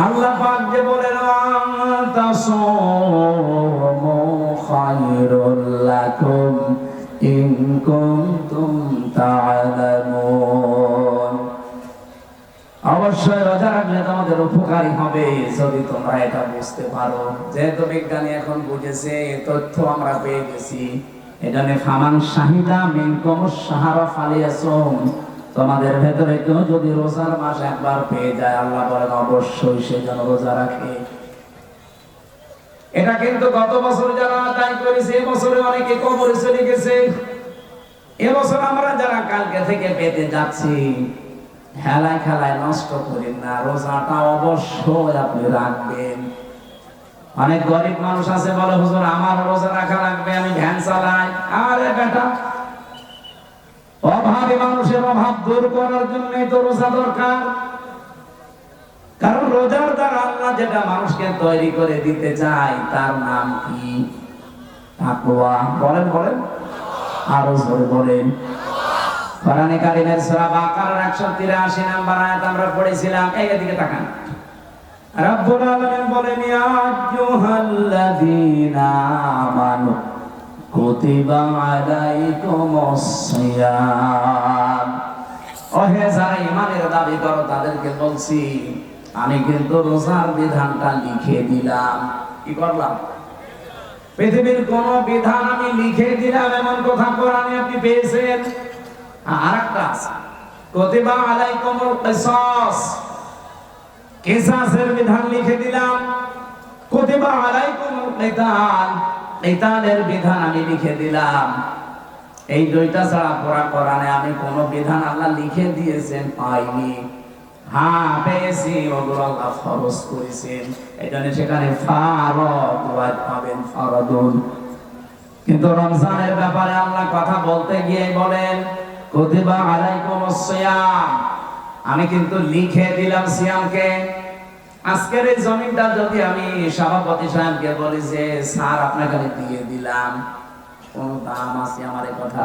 আল্লাহ পাক যে বলেন তাসামু খায়রুল লাকুম ইন কুনতুম তা'লামুন, অবশ্যই রোজা রাখলে তোমাদের উপকারী হবে যদি তোমরা এটা বুঝতে পারো। যেহেতু বিজ্ঞানী এখন বুঝেছে, তথ্য আমরা পেয়ে গেছি, এজন্য ফামান শাহিদা মিনকুমুশ শাহরা ফালিয়াসুম, তোমাদের ভেতরে কেউ যদি রোজার মাস একবার পেয়ে যায়, আল্লাহ বলেন অবশ্যই সে যেন রোজা রাখে। এটা কিন্তু গত বছর যারা আদায় করেছে এবছরে অনেকে কবরে চলে গেছে। এবছর আমরা যারা কালকে থেকে পেতে যাচ্ছি, হেলায় খেলায় নষ্ট করেন না, রোজাটা অবশ্যই আপনি রাখবেন। অনেক গরিব মানুষ আছে বলে হুজুর আমার রোজা রাখা লাগবে, আমি ভ্যান চালাই। আরে বেটা, অভাবী মানুষের অভাব দূর করার জন্যই তো রোজা দরকার। কারণ রোজার দ্বারা আল্লাহ যেটা মানুষকে তৈরি করে দিতে চায় তার নাম কি? তাকওয়া। বলেন বলেন, আরো জোরে বলেন। কোরআনে কারীমের সূরা বাকারার 183 নম্বর আয়াত আমরা পড়েছিলাম। এই দিকে তাকান। রব্বুল আলামিন বলেন, ইয়া আইয়ুহাল্লাযীনা আমানু কুতিবা আলাইকুমুস সিয়াম। ওহে যারা ঈমানের দাবি করো তাদেরকে বলছি আমি কিন্তু রোজার বিধানটা লিখে দিলাম। কি করলাম? পৃথিবীর কোন বিধান আমি লিখে দিলাম এমন কথা কোরআনে আপনি পেয়েছেন? আরেকটা আছে, কুতিবা আলাইকুমুল কিসাস, কিসাসের বিধান লিখে দিলাম। কুতিবা আলাইকুমুল কিতাল, কিতালের বিধান আমি লিখে দিলাম। এই দুইটা ছাড়া পুরা কোরআনে আমি কোন বিধান আল্লাহ লিখে দিয়েছেন পাইনি। হ্যাঁ পেয়েছি, ওগুলো আল্লাহ ফরজ করেছেন। এজন্য সেখানে ফারদ ওয়াজ পাবেন, ফরদুন। কিন্তু রমজানের ব্যাপারে আল্লাহ কথা বলতে গিয়ে বলেন কুতিবা আলাইকুমুস সিয়াম, আমি কিন্তু লিখে দিলাম সিয়ামকে। আজকের এই জমিনটা যদি আমি সভাপতি সাহেবকে বলি যে স্যার আপনাকে দিয়ে দিলাম, কোন দাম আছে আমার এই কথা?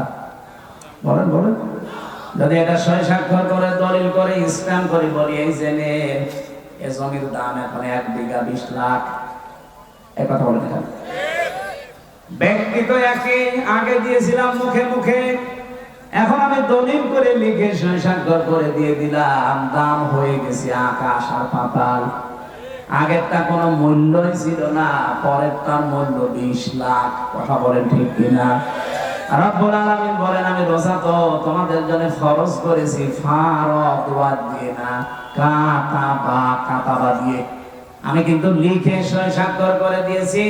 বলেন বলেন। যদি এটা সই স্বাক্ষর করে দলিল করে স্ট্যাম্প করে বলি এই যে এই জমির দাম এখন 1 বিঘা 20 লাখ, এই কথা বলেন না? ব্যক্তি তো একই, আগে দিয়েছিলাম মুখে মুখে, এখন আমি দলিল করে লিখে সই স্বাক্ষর করে দিয়ে দিলাম, দাম হয়ে গেছে আকাশ আর পাতাল। আগেরটা কোনো মূল্যই ছিল না, পরেরটার মূল্য 20 লাখ। কথা বলেন ঠিক কিনা? রব্বুল আলামিন বলেন আমি রোজা তো তোমাদের জন্য ফরজ করেছি ফারদ ওয়াদ দিয়ে না, কাতাবা দিয়ে। আমি কিন্তু লিখে সই স্বাক্ষর করে দিয়েছি।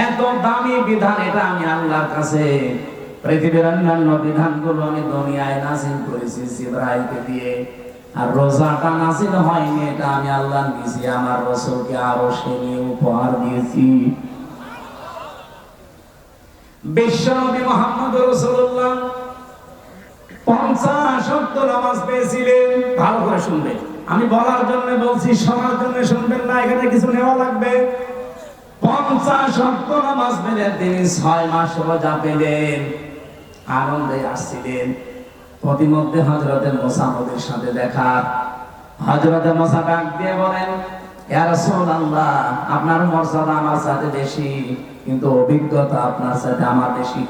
এত দামি বিধান এটা আমি আল্লাহর কাছে, পৃথিবীর অন্যান্য বিধানগুলো আমি দুনিয়ায় নাযিল করেছি জিবরাইলকে দিয়ে, আর রোজাটা নাযিল হয়নি, এটা আমি আল্লাহ নিজে আমার রাসূলকে আরো নিয়ে উপহার দিয়েছি। বিশ্বনবী মুহাম্মদ রাসূলুল্লাহ 50 ওয়াক্ত নামাজ পেয়েছিলেন। ভালো করে শুনবেন, আমি বলার জন্য বলছি, শোনার জন্য শুনবেন না, এখানে কিছু নেওয়া লাগবে। 50 ওয়াক্ত নামাজ পেলেন তিনি, 6 মাস রোজা পেলেন, আনন্দে আসছিলেন। প্রতিমধ্যে হযরতে মুসা নবীর সাথে দেখা। হযরতে মুসা ডাক দিয়ে বলেন, ইয়া রাসূলুল্লাহ, আপনার মর্যাদা আমার সাথে বেশি, কিন্তু অভিজ্ঞতা আপনার সাথে আমার বেশি,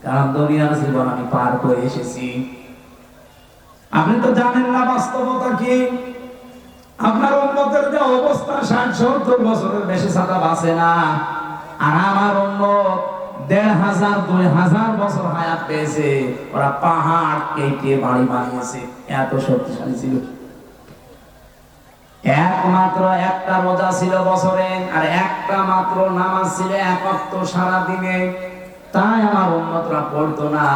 কারণ দুনিয়ার জীবন আমি পার করে এসেছি। আপনি তো জানেন না বাস্তবতা কি। আপনার উম্মতের যে অবস্থা, 60-70 বছরের বেশি ছাড়া বাঁচে না, আর আমার উম্মত 1500 2000 বছর হায়াত পেয়েছে। ওরা পাহাড় কেটে বাড়ি বানিয়েছে, এত শক্তিশালী ছিল। একমাত্র একটা রোজা ছিল বছরে, আর একটা মাত্র নামাজ ছিল 1 ওয়াক্ত সারা দিনে। তাই আমার উম্মতরা পড়তো না।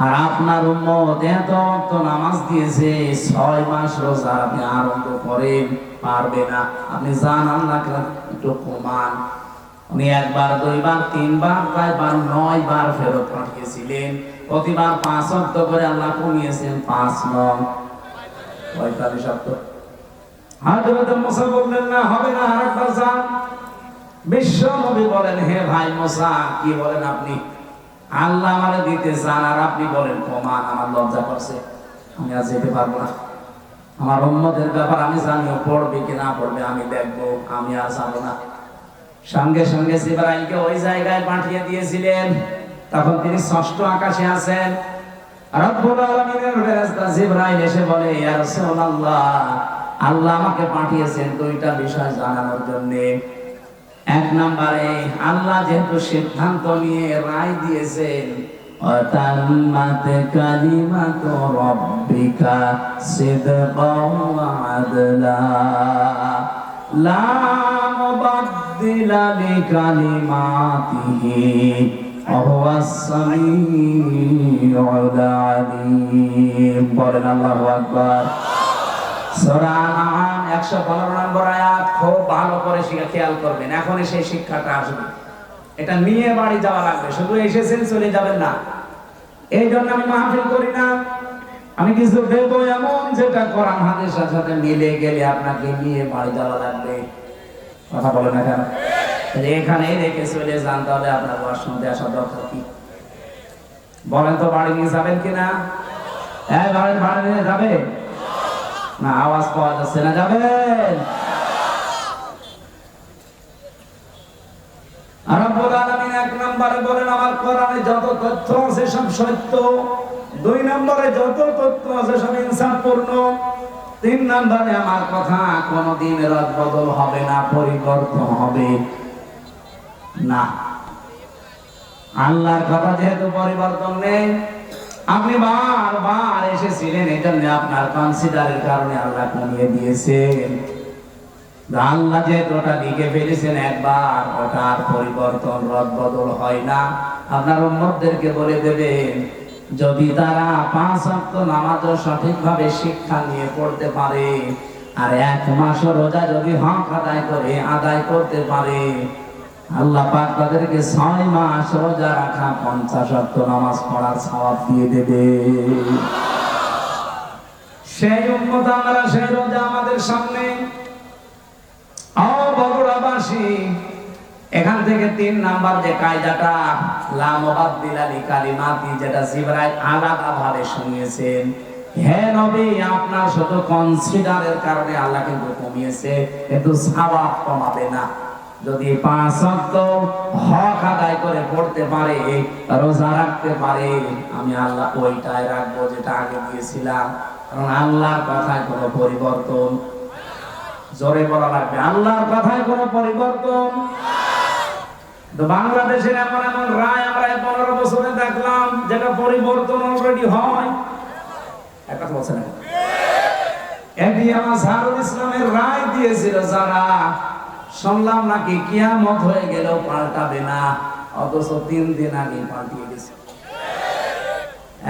আর আপনার উম্মত এত ওয়াক্ত নামাজ দিয়েছে, 6 মাস রোজা আপনি আরম্ভ করেন, পারবে না। আপনি জান আল্লাহকে একটু কমান। উনি 1 বার 2 বার 3 বার প্রায় 9 বার ফেরত পাঠিয়েছিলেন। প্রতিবার 5 ওয়াক্ত করে আল্লাহ কমিয়েছেন, 5 নং 45 ওয়াক্ত। হযরত মুসা বললেন না, হবে না, আরেকবার যান। বিশ্ব নবী বলেন, হে ভাই মুসা, কি বলেন আপনি? আল্লাহ আমারে দিতে চান আর আপনি বলেন কমান, আমার লজ্জা করছে, আমি আজ যেতে পারবো না। আমার উম্মতের ব্যাপার আমি জানিও, পড়বে কি না পড়বে আমি দেখবো, আমি আর যাবো না। সঙ্গে সঙ্গে জিবরাইলকে ওই জায়গায় পাঠিয়ে দিয়েছিলেন। তখন তিনি 6ষ্ঠ আকাশে আছেন। রব্বুল আলামিনের ফেরেশতা জিবরাইল এসে বলে, ইয়া রাসূলুল্লাহ, আল্লাহ আমাকে পাঠিয়েছেন 2টা বিষয় জানানোর জন্য। 1 নম্বরে, আল্লাহ যেহেতু সিদ্ধান্ত নিয়ে রায় দিয়েছেন, ওয়াতাম্মাত কালিমাতু রাব্বিকা সিদকাও ওয়া আদলা লা মুবাদদিলা লিকালিমাতিহি ওয়া হুয়াস সামিউল আলীম। বলেন আল্লাহু আকবার। সূরা আনআম 115 নম্বর আয়াত। খুব ভালো করে খেয়াল করবেন, এখনই সেই শিক্ষাটা আসবে। এটা নিয়ে বাড়ি যাওয়া লাগবে, শুধু এসেছেন চলে যাবেন না। এই জন্য আমি মাহফিল করি না, আমি কিছু দেবো এমন যেটা কোরআন হাদিসের সাথে মিলে গেলে আপনাকে নিয়ে বাড়ি যাওয়া লাগবে। কথা বলে না কেন? এখানেই রেখে চলে যান, তাহলে আপনার ওয়াজ শুনতে আসা দরকার কি? বলেন তো, বাড়ি নিয়ে যাবেন কিনা? ভাড়া নিয়ে যাবে না? আওয়াজ পাওয়া যাচ্ছে না, যাবেন? রব্বুল আলামিন এক নম্বরে বলেন আমার কোরআনে যত তথ্য আছে সব সত্য, 2 নম্বরে যত তথ্য আছে সব ইনসাফপূর্ণ, 3 নম্বরে আমার কথা কোনোদিন রদ বদল হবে না, পরিবর্তন হবে না। আল্লাহর কথা যেহেতু পরিবর্তন নেই, আপনি বারবার এসেছিলেন, এই জন্য আপনার কনসিডারের কারণে আল্লাহ কমিয়ে দিয়েছেন। আল্লাহ যেহেতু ওটা লিখে ফেলেছেন একবার, ওটা আর পরিবর্তন রদ বদল হয় না। আপনার উম্মতদেরকে বলে দেবেন, যদি তারা 5 ওয়াক্ত নামাজও সঠিকভাবে শিক্ষা নিয়ে পড়তে পারে, আর 1 মাস রোজা যদি হক আদায় করতে পারে, আল্লাহ পাক তাদেরকে 6 মাস রোজা রাখা 50 ওয়াক্ত নামাজ পড়ার সওয়াব দিয়ে দেবে। সেই উম্মত আমরা, সেই রোজা আমাদের সামনে। বগুড়াবাসী, এখান থেকে 3 নাম্বার যে কায়দাটা লা মুবাদদিলা লিকালিমাতি, যেটা জিবরাইল আলাদাভাবে শুনিয়েছেন, হে নবী আপনার শুধু কনসিডারের কারণে আল্লাহ কিন্তু কমিয়েছে, কিন্তু সওয়াব কমাবে না। যদি 5 ওয়াক্ত হক আদায় করে পড়তে পারে, রোজা রাখতে পারে, আমি আল্লাহ ওইটাই রাখবো যেটা আগে দিয়েছিলাম। কারণ আল্লাহর কথায় কোনো পরিবর্তন, জোরে বলা লাগবে, আল্লাহর কথায় কোনো পরিবর্তন। তো বাংলাদেশের এমন এমন রায় আমরা 15 বছরে দেখলাম যেটা পরিবর্তন অলরেডি হয়। এক কথা বলছেন না, এটি আজহারুল ইসলামের রায় দিয়েছিল, যারা শুনলাম নাকি কিয়ামত হয়ে গেলেও পাল্টাবে না, অথচ 3 দিন আগে পাল্টিয়ে গেছে।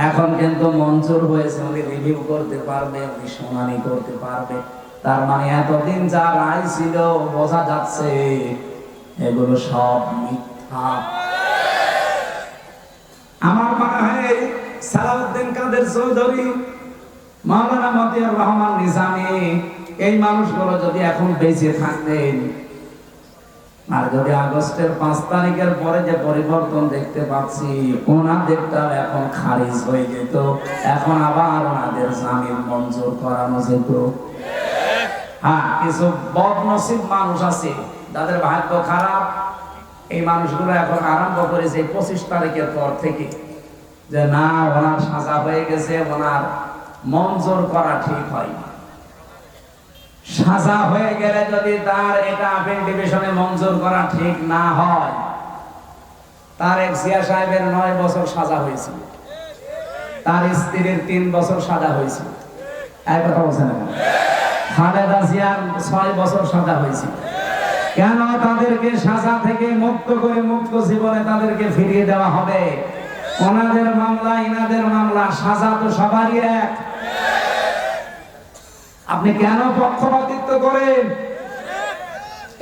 এখন কিন্তু মঞ্জুর হয়েছে, উনি রিভিউ করতে পারবে, উনি শুনানি করতে পারবে। তার মানে এতদিন যা রায় ছিল বোঝা যাচ্ছে এগুলো সব মিথ্যা। আমার মনে হয় সালাউদ্দিন কাদের চৌধুরী, মাওলানা মতিয়ার রহমান নিজামী, এই মানুষগুলো যদি এখন বেঁচে থাকতেন, আর যদি আগস্টের 5 তারিখের পরে যে পরিবর্তন দেখতে পাচ্ছি, ওনাদেরটাও এখন খারিজ হয়ে যেত, এখন আবার ওনাদের জামিন মঞ্জুর করানো যেত। হ্যাঁ, কিছু বদনসিব মানুষ আছে যাদের ভাগ্য খারাপ, এই মানুষগুলো এখন আরম্ভ করেছে 25 তারিখের পর থেকে, যে না ওনার সাজা হয়ে গেছে, ওনার মঞ্জুর করা ঠিক হয়। সাজা হয়ে গেলে যদি তার এটা আপিল ডিভিশনে মঞ্জুর করা ঠিক না হয়, তার এক জিয়া সাহেবের 9 বছর সাজা হয়েছিল, তার স্ত্রীর 3 বছর সাজা হয়েছিল। এক কথা বলছেন না, খালেদা জিয়ার 6 বছর সাজা হয়েছিল। কেন তাদেরকে সাজা থেকে মুক্ত করে মুক্ত জীবনে তাদেরকে ফিরিয়ে দেওয়া হবে? ওনাদের মামলা ইনাদের মামলা, সাজা তো সবারই এক। আপনি কেন পক্ষপাতিত্ব করেন?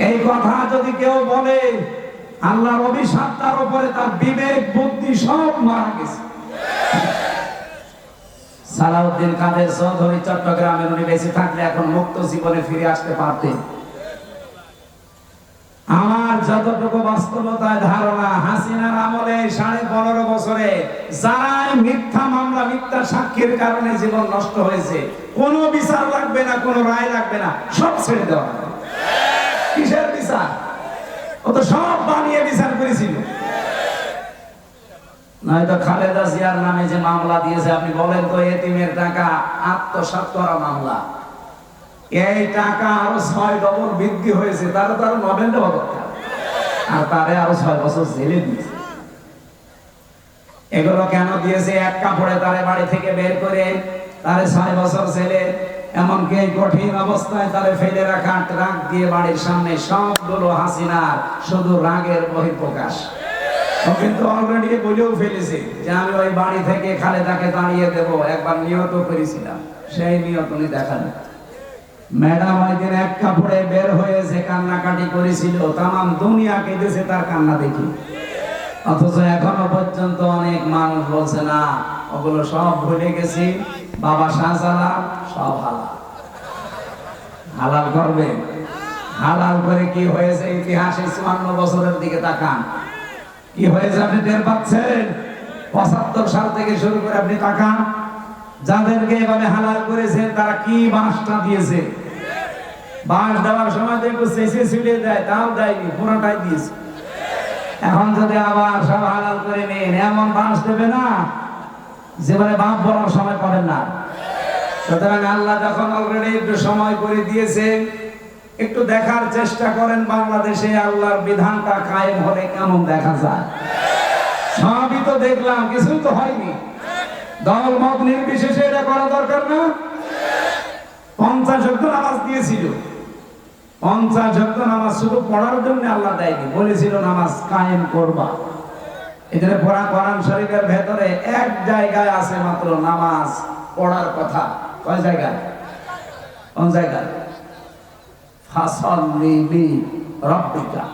এই কথা যদি কেউ বলে, আল্লাহর অভিশাপ তার উপরে, তার বিবেক বুদ্ধি সব মারা গেছে। সালাউদ্দিন কাদের চৌধুরী চট্টগ্রামের, উনি বেঁচে থাকলে এখন মুক্ত জীবনে ফিরে আসতে পারতেন। আমার যতটুকু বাস্তবতায় ধারণা, হাসিনার আমলে 15.5 বছরে যারাই মিথ্যা মামলা, মিথ্যা সাক্ষীর কারণে জীবন নষ্ট হয়েছে, কোনো বিচার লাগবে না, কোনো রায় লাগবে না, সব ছেড়ে দেওয়া হবে। কিসের বিচার? ও তো সব বানিয়ে বিচার করেছিল। নয়তো খালেদা জিয়ার নামে যে মামলা দিয়েছে, আপনি বলেন তো, এতিমের টাকা আত্মসাৎ করা মামলা, এই টাকা আরো 6 ডবল বৃদ্ধি হয়েছে, তার তো আরো নোবেল দেওয়া দরকার, আর তারে আরো 6 বছর জেলে দিয়েছে। এগুলো কেন দিয়েছে? এক কাপড়ে তারে বাড়ি থেকে বের করে তারে 6 বছর জেলে, এমনকি এই কঠিন অবস্থায় তারে ফেলে রাখা ট্রাক দিয়ে বাড়ির সামনে, সবগুলো হাসিনার শুধু রাগের বহিঃপ্রকাশ। ও কিন্তু অলরেডি বলেও ফেলেছে যে আমি ওই বাড়ি থেকে খালেদাকে দাঁড়িয়ে দেব, একবার নিয়ত করেছিলাম, সেই নিয়ত উনি দেখালেন। ম্যাডাম ওই দিন এক কাপড়ে বের হয়েছে, কান্নাকাটি করেছিল, তামাম দুনিয়া কেঁদেছে তার কান্না দেখি। অথচ এখনো পর্যন্ত অনেক মানুষ বলছে না, ওগুলো সব ভুলে গেছি, বাবা শাহজালাল সব হালাল। হালাল করবে? হালাল করে কি হয়েছে? ইতিহাসে 54 বছরের দিকে তাকান, কি হয়েছে আপনি টের পাচ্ছেন? 75 সাল থেকে শুরু করে আপনি তাকান, যাদেরকে এভাবে হালাল করেছেন তারা কি বাঁশটা দিয়েছে? বাঁশ দেওয়ার সময় তো একটু চেঁচে ছিটিয়ে দেয়, তাও দেয়নি, পুরোটাই দিয়েছে। এখন যদি আবার সব হালাল করে নেন, এমন বাঁশ দেবে না যেভাবে বাপ বলার সময় পাবেন না। সুতরাং আল্লাহ যখন অলরেডি একটু সময় করে দিয়েছে, একটু দেখার চেষ্টা করেন বাংলাদেশে আল্লাহর বিধানটা কায়েম হলে কেমন দেখা যায়। সবই তো দেখলাম, কিছুই তো হয়নি। দল মত নির্বিশেষে এটা করা দরকার না? 50 ওয়াক্ত নামাজ দিয়েছিল, 50 ওয়াক্ত নামাজ শুধু পড়ার জন্য আল্লাহ দেয়নি, বলেছিল নামাজ কায়েম করবা। এখানে পড়া কোরআন শরীফের ভেতরে এক জায়গায় আছে মাত্র নামাজ পড়ার কথা। কয় জায়গায়? কোন জায়গায়? ফাসাল্লি লিরাব্বিকা।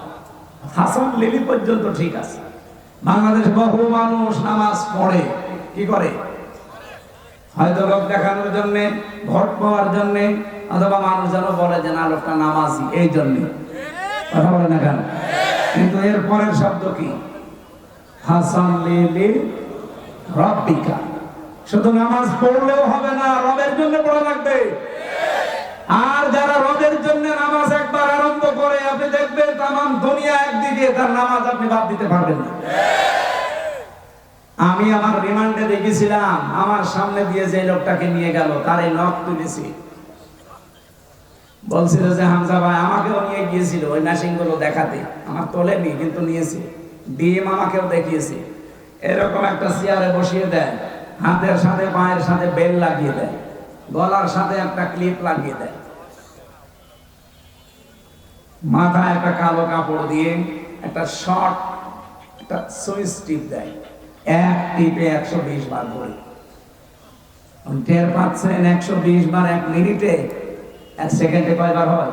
ফাসাল্লি পর্যন্ত ঠিক আছে। বাংলাদেশ বহু মানুষ নামাজ পড়ে, কি করে? হয়তো লোক দেখানোর জন্য, ভোট পাওয়ার জন্য, অথবা মানুষ যেন বলে যে না লোকটা নামাজি, এই জন্য কথা বলে না কেন? কিন্তু এর পরের শব্দ কি? ফাসাল্লি লিরাব্বিকা। শুধু নামাজ পড়লেও হবে না, রবের জন্য পড়া লাগবে। আর যারা রবের জন্য নামাজ একবার আরম্ভ করে, আপনি দেখবেন তামাম দুনিয়া একদিকে, তার নামাজ আপনি বাদ দিতে পারবেন না। আমি আমার রিমান্ডে দেখেছিলাম, আমার সামনে দিয়ে যে লোকটাকে নিয়ে গেল তার এই নখ তুলেছি, বলছিল যে হামজা ভাই, আমাকেও নিয়ে গিয়েছিল ওই মেশিন গুলো দেখাতে, আমার তোলেনি কিন্তু নিয়েছি, ডিম আমাকেও দেখিয়েছি। এরকম একটা চেয়ারে বসিয়ে দেয়, হাতের সাথে পায়ের সাথে বেল লাগিয়ে দেয়, গলার সাথে একটা ক্লিপ লাগিয়ে দেয়, মাথায় একটা কালো কাপড় দিয়ে একটা শর্ট একটা সুইচ টিপ দেয়, এক টিপে 120 বার করে। টের পাচ্ছেন 120 বার 1 মিনিটে, 1 সেকেন্ডে কয়বার হয়?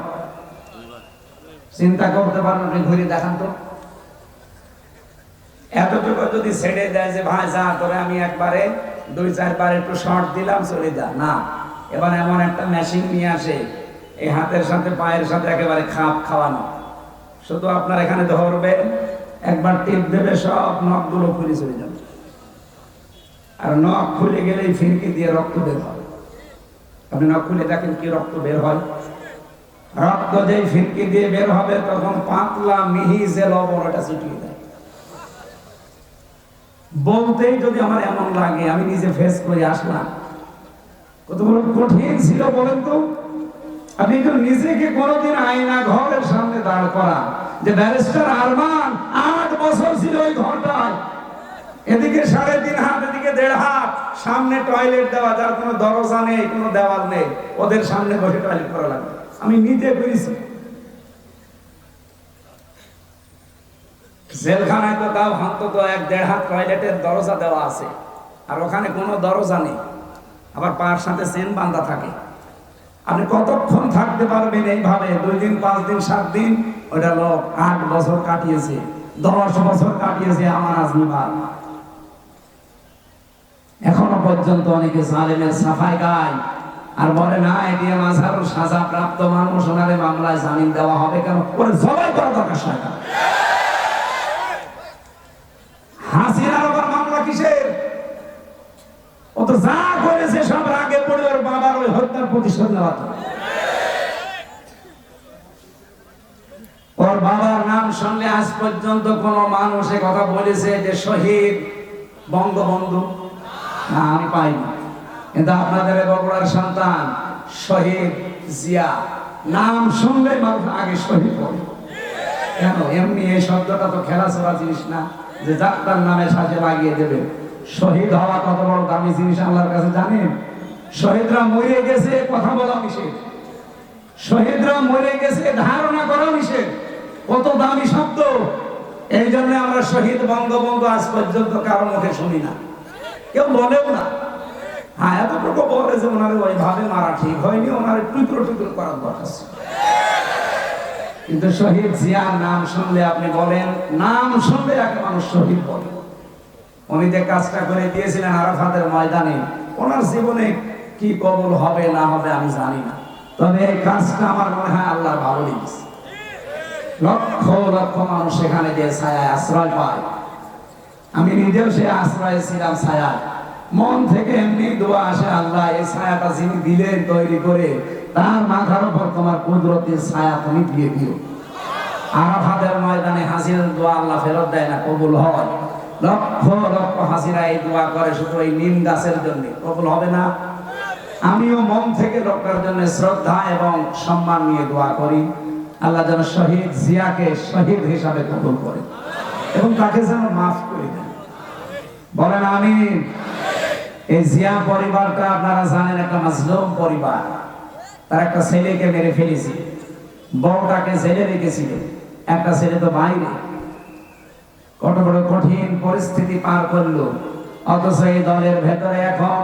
চিন্তা করতে পারেন? আপনি ঘুরে দেখান তো। এতটুকু যদি ছেড়ে দেয় যে ভাই যা তোরে আমি একবারে 2-4 বার একটু শর্ট দিলাম, চলে যা, না, এবার এমন একটা মেশিন নিয়ে আসে, এই হাতের সাথে পায়ের সাথে একেবারে খাপ খাওয়ানো। শুধু আপনার এখানে ধরবে, একবার টিপ দেবে, সব নখগুলো খুলে চলে যাবে। আর নখ খুলে গেলেই ফিরকি দিয়ে রক্ত বের হয়। আপনি নখ খুলে দেখেন কি রক্ত বের হয়। রক্ত যেই ফিরকি দিয়ে বের হবে, তখন পাতলা মিহি যে লবণ, ওটা ছিটিয়ে দেয়। বলতেই যদি আমার এমন লাগে, আমি নিজে ফেস করে আসলাম, কত বড় কঠিন ছিল বলেন তো। আপনি তো নিজেকে কোনোদিন আয়না ঘরের সামনে দাঁড় করা, যে ব্যারিস্টার আরমান 8 বছর ছিল ওই ঘরটায়, এদিকে 3.5 হাত, এদিকে 1.5 হাত, সামনে টয়লেট দেওয়া, যার কোনো দরজা নেই, কোনো দেওয়াল নেই, ওদের সামনে বসে টয়লেট করা লাগবে। আমি নিজে করেছি। জেলখানায় তো তাও অন্তত 1-1.5 হাত টয়লেটের দরজা দেওয়া আছে, আর ওখানে কোনো দরজা নেই, আবার পার সাথে চেন বাঁধা থাকে। আপনি কতক্ষণ থাকতে পারবেন এইভাবে? 2 দিন, 5 দিন, 7 দিন। ওটা লোক 8 বছর কাটিয়েছে, 10 বছর কাটিয়েছে আমার আজমি ভাই। এখনো পর্যন্ত অনেকে জালেমের সাফাই গায় আর বলে না এটিএম আজহারুল সাজা প্রাপ্ত মানুষ, ওনারে মামলায় জামিন দেওয়া হবে কেন? ওরে জবাই করা দরকার। সরকার হাসিনার আবার মামলা কিসের? ও তো যা করেছে সব রাগে পড়ে ওর বাবার ওই হত্যার প্রতিশোধ নেওয়া। ওর বাবার নাম শুনলে আজ পর্যন্ত কোন মানুষ কথা বলেছে যে শহীদ বঙ্গবন্ধু? না, আমি পাইনি। কিন্তু আপনাদের বগুড়ার সন্তান শহীদ জিয়া নাম শুনলে মানুষ আগে শহীদ বলে। কেন? এমনি এই শব্দটা তো খেলাচোরা জিনিস না যে যাত্রার নামে সাজে লাগিয়ে দেবে। শহীদ হওয়া কত বড় দামি জিনিস আল্লাহর কাছে জানেন? শহীদরা মরে গেছে কথা বলা নিষেধ, শহীদরা মরে গেছে ধারণা করা নিষেধ। কত দামি শব্দ! এই জন্য আমরা শহীদ বঙ্গবন্ধু আজ পর্যন্ত কারো মুখে শুনি না, কেউ বলেও না। হ্যাঁ, এতটুকু বলে যে ওনারে ওইভাবে মারা ঠিক হয়নি, ওনারে টুকরো টুকরো করার দরকার। কিন্তু শহীদ জিয়ার নাম শুনলে আপনি বলেন, নাম শুনলে এক মানুষ শহীদ বলে। উনি যে কাজটা করে দিয়েছিলেন আরাফাতের ময়দানে, ওনার জীবনে কি কবুল হবে না হবে আমি জানি না, তবে এই কাজটা আমার মনে হয় আল্লাহ ভালো লেগেছে। লক্ষ লক্ষ মানুষ সেখানে যে ছায়ায় আশ্রয় পায়, আমি নিজেও সে আশ্রয়ে ছিলাম ছায়ায়। মন থেকে এমনি দোয়া আসে, আল্লাহ এই ছায়াটা যিনি দিলেন তৈরি করে, তার মাথার উপর তোমার কুদরতের ছায়া তুমি দিয়ে দিও। আরাফাতের ময়দানে হাজিরের দোয়া আল্লাহ ফেরত দেয় না, কবুল হয়। লক্ষ লক্ষ হাজিরা এই দোয়া করে শুধু এই নিম গাছের জন্য, কবুল হবে না? আমিও মন থেকে লোকটার জন্য শ্রদ্ধা এবং সম্মান নিয়ে দোয়া করি, আল্লাহ যেন শহীদ জিয়াকে শহীদ হিসাবে কবুল করে এবং তাকে যেন মাফ করে দেন। বলেন আমিন। এই জিয়া পরিবারটা আপনারা জানেন একটা মাজলুম পরিবার। তার একটা ছেলেকে মেরে ফেলেছে, বউটাকে জেলে রেখেছিল, একটা ছেলে তো বাইরে। কত বড় কঠিন পরিস্থিতি পার করলো, অথচ এই দলের ভেতরে এখন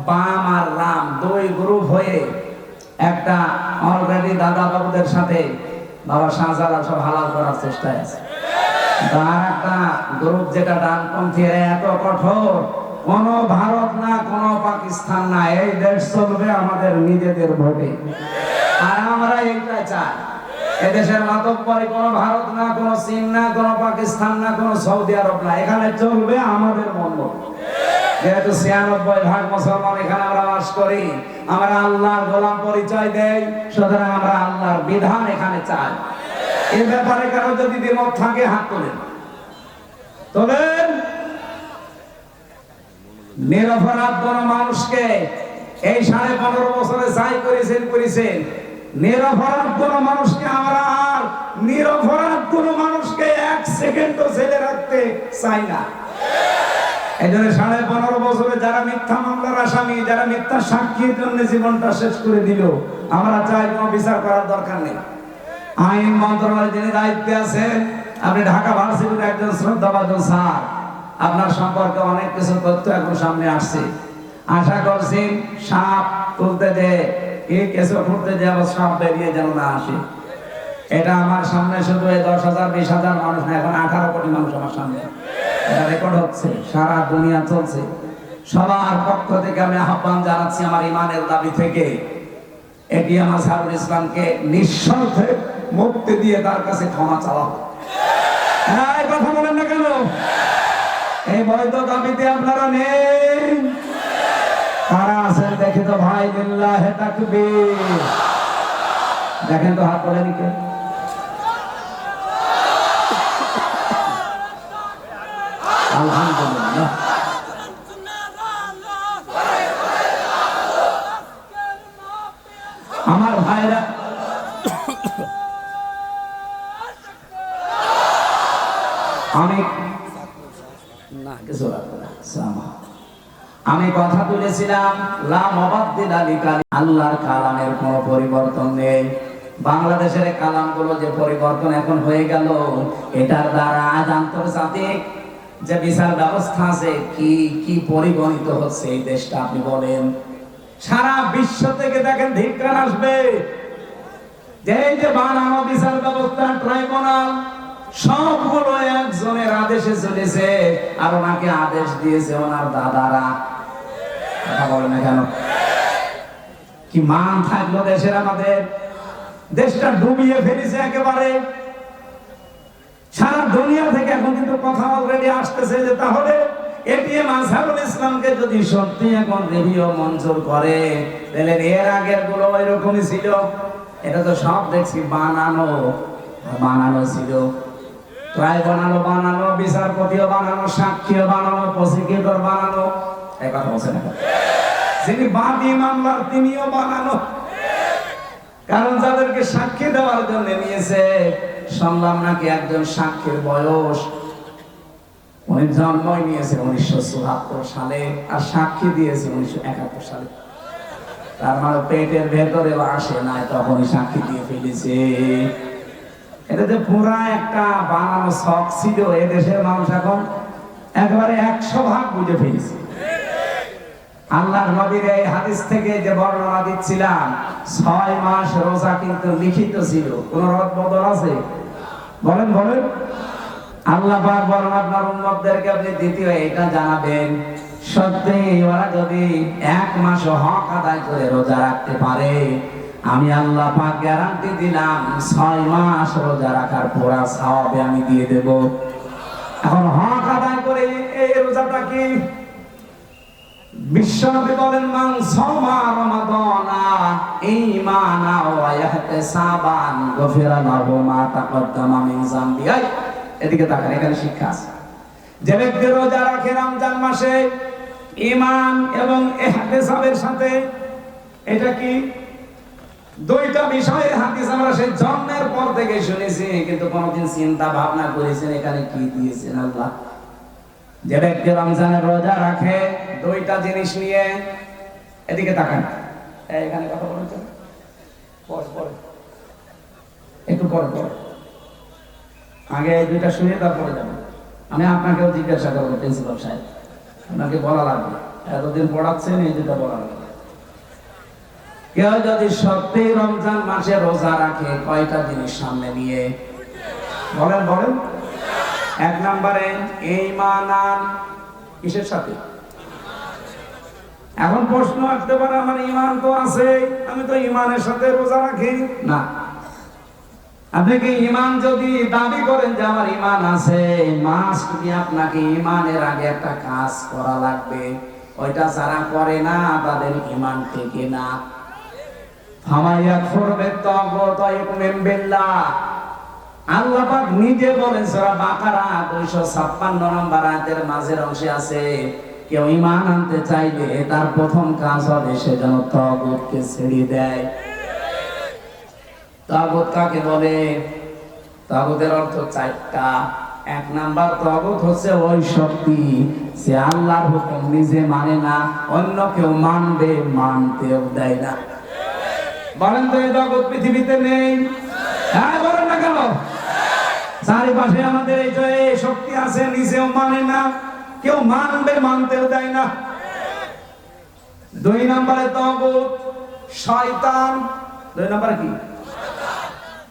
বাম আর রাম দুই গ্রুপ হয়ে একটা অলরেডি দাদা বাবুদের সাথে বাবা শাহজালাল সব হালাল করার চেষ্টায় আছে। তার একটা গ্রুপ যেটা ডানপন্থী, এত কঠোর, কোন ভারত না কোন পাকিস্তান না, এই দেশ চলবে আমাদের নিজেদের ভোটে। আর আমরা এইটা চাই, এদেশের মাতব্বরে কোন ভারত না, কোন চীন না, কোন পাকিস্তান না, কোন সৌদি আরব না, এখানে চলবে আমাদের মন। যেহেতু ৯৬% মুসলমান এখানে আমরা বাস করি, আমরা আল্লাহর গোলাম পরিচয় দেই, সুতরাং আমরা আল্লাহর বিধান এখানে চাই। এই ব্যাপারে কারো যদি দ্বিমত থাকে হাত তোলেন, তোলেন। নিরপরাধ কোন মানুষকে এই ১৫.৫ বছরে যাই করেছেন, নিরপরাধ কোন মানুষকে আমরা আর নিরপরাধ কোন মানুষকে ১ সেকেন্ডও জেলে রাখতে চাই না। এই জন্য ১৫.৫ বছরে যারা মিথ্যা মামলার আসামি, যারা মিথ্যা সাক্ষীর জন্য জীবনটা শেষ করে দিল, আমরা চাই কোনো বিচার করার দরকার নেই। আইন মন্ত্রণালয়ের যিনি দায়িত্বে আছেন, আপনি ঢাকা ভার্সিটির একজন শ্রদ্ধাভাজন স্যার, আপনার সম্পর্কে অনেক কিছু তথ্য এখন সামনে আসছে। আশা করছি সাপ তুলতে যে এই কেস করতে যে আবার সাপ বেরিয়ে যেন না আসে। এটা আমার সামনে শুধু ১০,০০০ ২০,০০০ মানুষ না, এখন ১৮ কোটি মানুষ আমার সামনে, এটা রেকর্ড হচ্ছে, সারা দুনিয়া চলছে। সবার পক্ষ থেকে আমি আহ্বান জানাচ্ছি, আমার ইমানের দাবি থেকে এটিএম আজহারুল ইসলামকে নিঃস্বার্থে মুক্তি দিয়ে তার কাছে ক্ষমা চাওয়া। এই কথা বলেন না কেন? এই বৈধ দাবিতে আপনারা নেই? কারা আছেন দেখে তো ভাই, লিল্লাহে তাকবীর। দেখেন তো হাত বলে দিকে। আলহামদুলিল্লাহ। আমার ভাইরা, আমি কথা তুলেছিলাম আল্লাহর কালামের কোনো পরিবর্তন নেই। বাংলাদেশের কালামগুলো যে পরিবর্তন এখন হয়ে গেল, এটার দ্বারা আজ আন্তর্জাতিক যে বিচার ব্যবস্থা আছে কি কি পরিগণিত হচ্ছে এই দেশটা, আপনি বলেন। সারা বিশ্ব থেকে দেখেন ধিক্কার আসবে যে এই যে বানানো বিচার ব্যবস্থা, ট্রাইব্যুনাল, সবগুলো একজনের আদেশে চলেছে, আর ওনাকে আদেশ দিয়েছে ওনার দাদারা। কথা বলে না কেন? কি মান থাকলো দেশের? আমাদের দেশটা ডুবিয়ে ফেলেছে একেবারে। সারা দুনিয়া থেকে এখন কিন্তু কথা অলরেডি আসতেছে যে তাহলে এটিএম আজহারুল ইসলামকে যদি সত্যি এখন রিভিউ মঞ্জুর করে, তাহলে এর আগের গুলো এরকমই ছিল। এটা তো সব দেখছি বানানো ছিল। ট্রাইব্যুনালও বানানো, বিচারপতিও বানানো, সাক্ষীও বানানো, প্রসিকিউটর বানানো। এই কথা বলছে না? যিনি বাদী মামলার তিনিও বানানো। কারণ যাদেরকে সাক্ষী দেওয়ার জন্য নিয়েছে, শুনলাম নাকি একজন সাক্ষীর বয়স, উনি জন্মই নিয়েছে ১৯৭৪ সালে আর সাক্ষী দিয়েছে ১৯৭১ সালে। তার মানে পেটের ভেতরেও আসে নাই, তখনই সাক্ষী দিয়ে ফেলেছে। এটা যে পুরা একটা বানানো শখ ছিল, এদেশের মানুষ এখন একেবারে ১০০% বুঝে ফেলেছে। আল্লাহর নবীর এই হাদিস থেকে যে বর্ণনা দিচ্ছিলাম, ৬ মাস রোজা কিন্তু লিখিত ছিল, কোন রদ বদল আছে? বলেন বলেন। আল্লাহ পাক বলেন আপনার উম্মতদেরকে আপনি দ্বিতীয় এটা জানাবেন, সত্যি ওরা যদি ১ মাস হক আদায় করে রোজা রাখতে পারে, আমি আল্লাহ পাক গ্যারান্টি দিলাম ৬ মাস রোজা রাখার পুরা সওয়াব আমি দিয়ে দেব। এখন হক আদায় করে এই রোজাটা কি বিশ্বনবী বলেন মান সামা রমাদানা ঈমানা ওয়া ইহতিসাবান গফিরা লাহু মা তাকদ্দামা মিন যামবি। এদিকে তাকান, এখানে শিক্ষা আছে। যে ব্যক্তি রোজা রাখে রমজান মাসে ঈমান এবং ইহতিসাবের সাথে, এটা কি দুইটা বিষয়ের হাদিস আমরা সেই জন্মের পর থেকে শুনেছি, কিন্তু কোনদিন চিন্তা ভাবনা করেছেন এখানে কি দিয়েছেন আল্লাহ। যে ব্যক্তি রমজানের রোজা রাখে দুইটা জিনিস নিয়ে, এদিকে তাকান, এখানে কথা বলুন তো, পরে একটু পরে আগে এই দুইটা শুনে তারপরে যাবেন। আমি আপনাকেও জিজ্ঞাসা করবো প্রিন্সিপাল সাহেব, আপনাকে বলা লাগবে, এতদিন পড়াচ্ছেন, এই দুটা বলা লাগবে। কেউ যদি সত্যি রমজান মাসে রোজা রাখে কয়টা জিনিস সামনে নিয়ে বলেন। এক নম্বরে ঈমান, কিসের সাথে? এখন প্রশ্ন আসতে পারে আমার ঈমান তো আছে, আমি তো ঈমানের সাথে রোজা রাখি না। আপনি কি ঈমান যদি দাবি করেন যে আমার ঈমান আছে, মাস্ট বি আপনাকে ঈমানের আগে একটা কাজ করা লাগবে। ওইটা যারা করে না তাদের ঈমান থেকে না। আল্লাহ পাক নিজে বলেন সূরা বাকারা 256 নম্বর আয়াতের মাঝের অংশে আছে, কেউ ঈমান আনতে চাইলে তার প্রথম কাজ হবে সে যেন তাগুতকে ছেড়ে দেয়। তাগুত কাকে বলে? তাগুতের অর্থ চারটা। এক নাম্বার তাগুত হচ্ছে ওই শক্তি যে আল্লাহর হুকুম নিজে মানে না, অন্য কেউ মানবে, মানতেও দেয় না। বলেন তো এই জগৎ পৃথিবীতে নেই? হ্যাঁ বলেন না কেন? চারিপাশে আমাদের এই যে শক্তি আছে, নিজেও মানে না, কেউ মানবে, মানতেও দেয় না। দুই নম্বরে তাগুত শয়তান। দুই নম্বরে কি?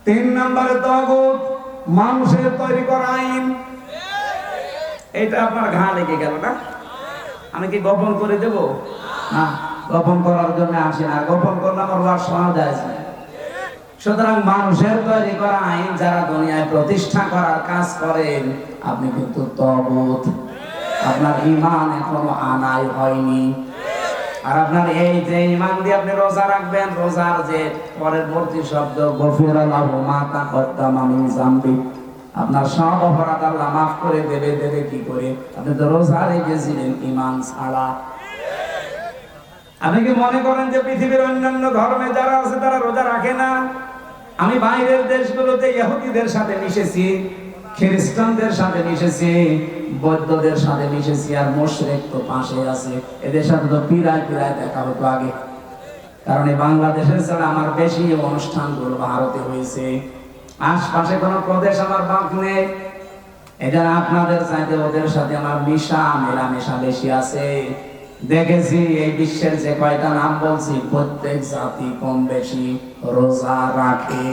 তিন নম্বরে তাগুত মানুষের তৈরি করা আইন। এটা আপনার ঘা লেগে গেল না? আমি কি গোপন করে দেব? না, গোপন করার জন্য আসি না, গোপন করলে আমার ওয়াজ শোনা যায় না। সুতরাং মানুষের তৈরি করা আইন যারা দুনিয়ায় প্রতিষ্ঠা করার কাজ করেন, আপনি কিন্তু তাগুত, আপনার ঈমান এখনো আনাই হয়নি। আর আপনার এই যে ঈমান দিয়ে আপনি রোজা রাখবেন, রোজার যে পরবর্তী শব্দ গফিরা লাহু মা তাকদ্দামা মিন যামবি, আপনার সব অপরাধ আল্লাহ মাফ করে দেবে কি করে? আপনি তো রোজা রেখেছিলেন ঈমান ছাড়া। আপনি কি মনে করেন যে পৃথিবীর অন্যান্য ধর্মে যারা আছে তারা রোজা রাখে না? আমি বাইরের দেশগুলোতে ইহুদিদের সাথে মিশেছি, খ্রিস্টানদের সাথে মিশেছি, বৌদ্ধদের সাথে মিশেছি, আর মুশরিক তো পাশে আছে। এদের সাথে তো পিরায় দেখা হতো আগে, কারণ এই বাংলাদেশের ছাড়া আমার বেশি অনুষ্ঠানগুলো ভারতে হয়েছে। আশপাশে কোনো প্রদেশ আমার বাক নেই। এটা আপনাদের চাইতে ওদের সাথে আমার মেলামেশা বেশি আছে। দেখেছি এই বিশ্বের যে কয়টা নাম বলছি, প্রত্যেক জাতি কম বেশি রোজা রাখে,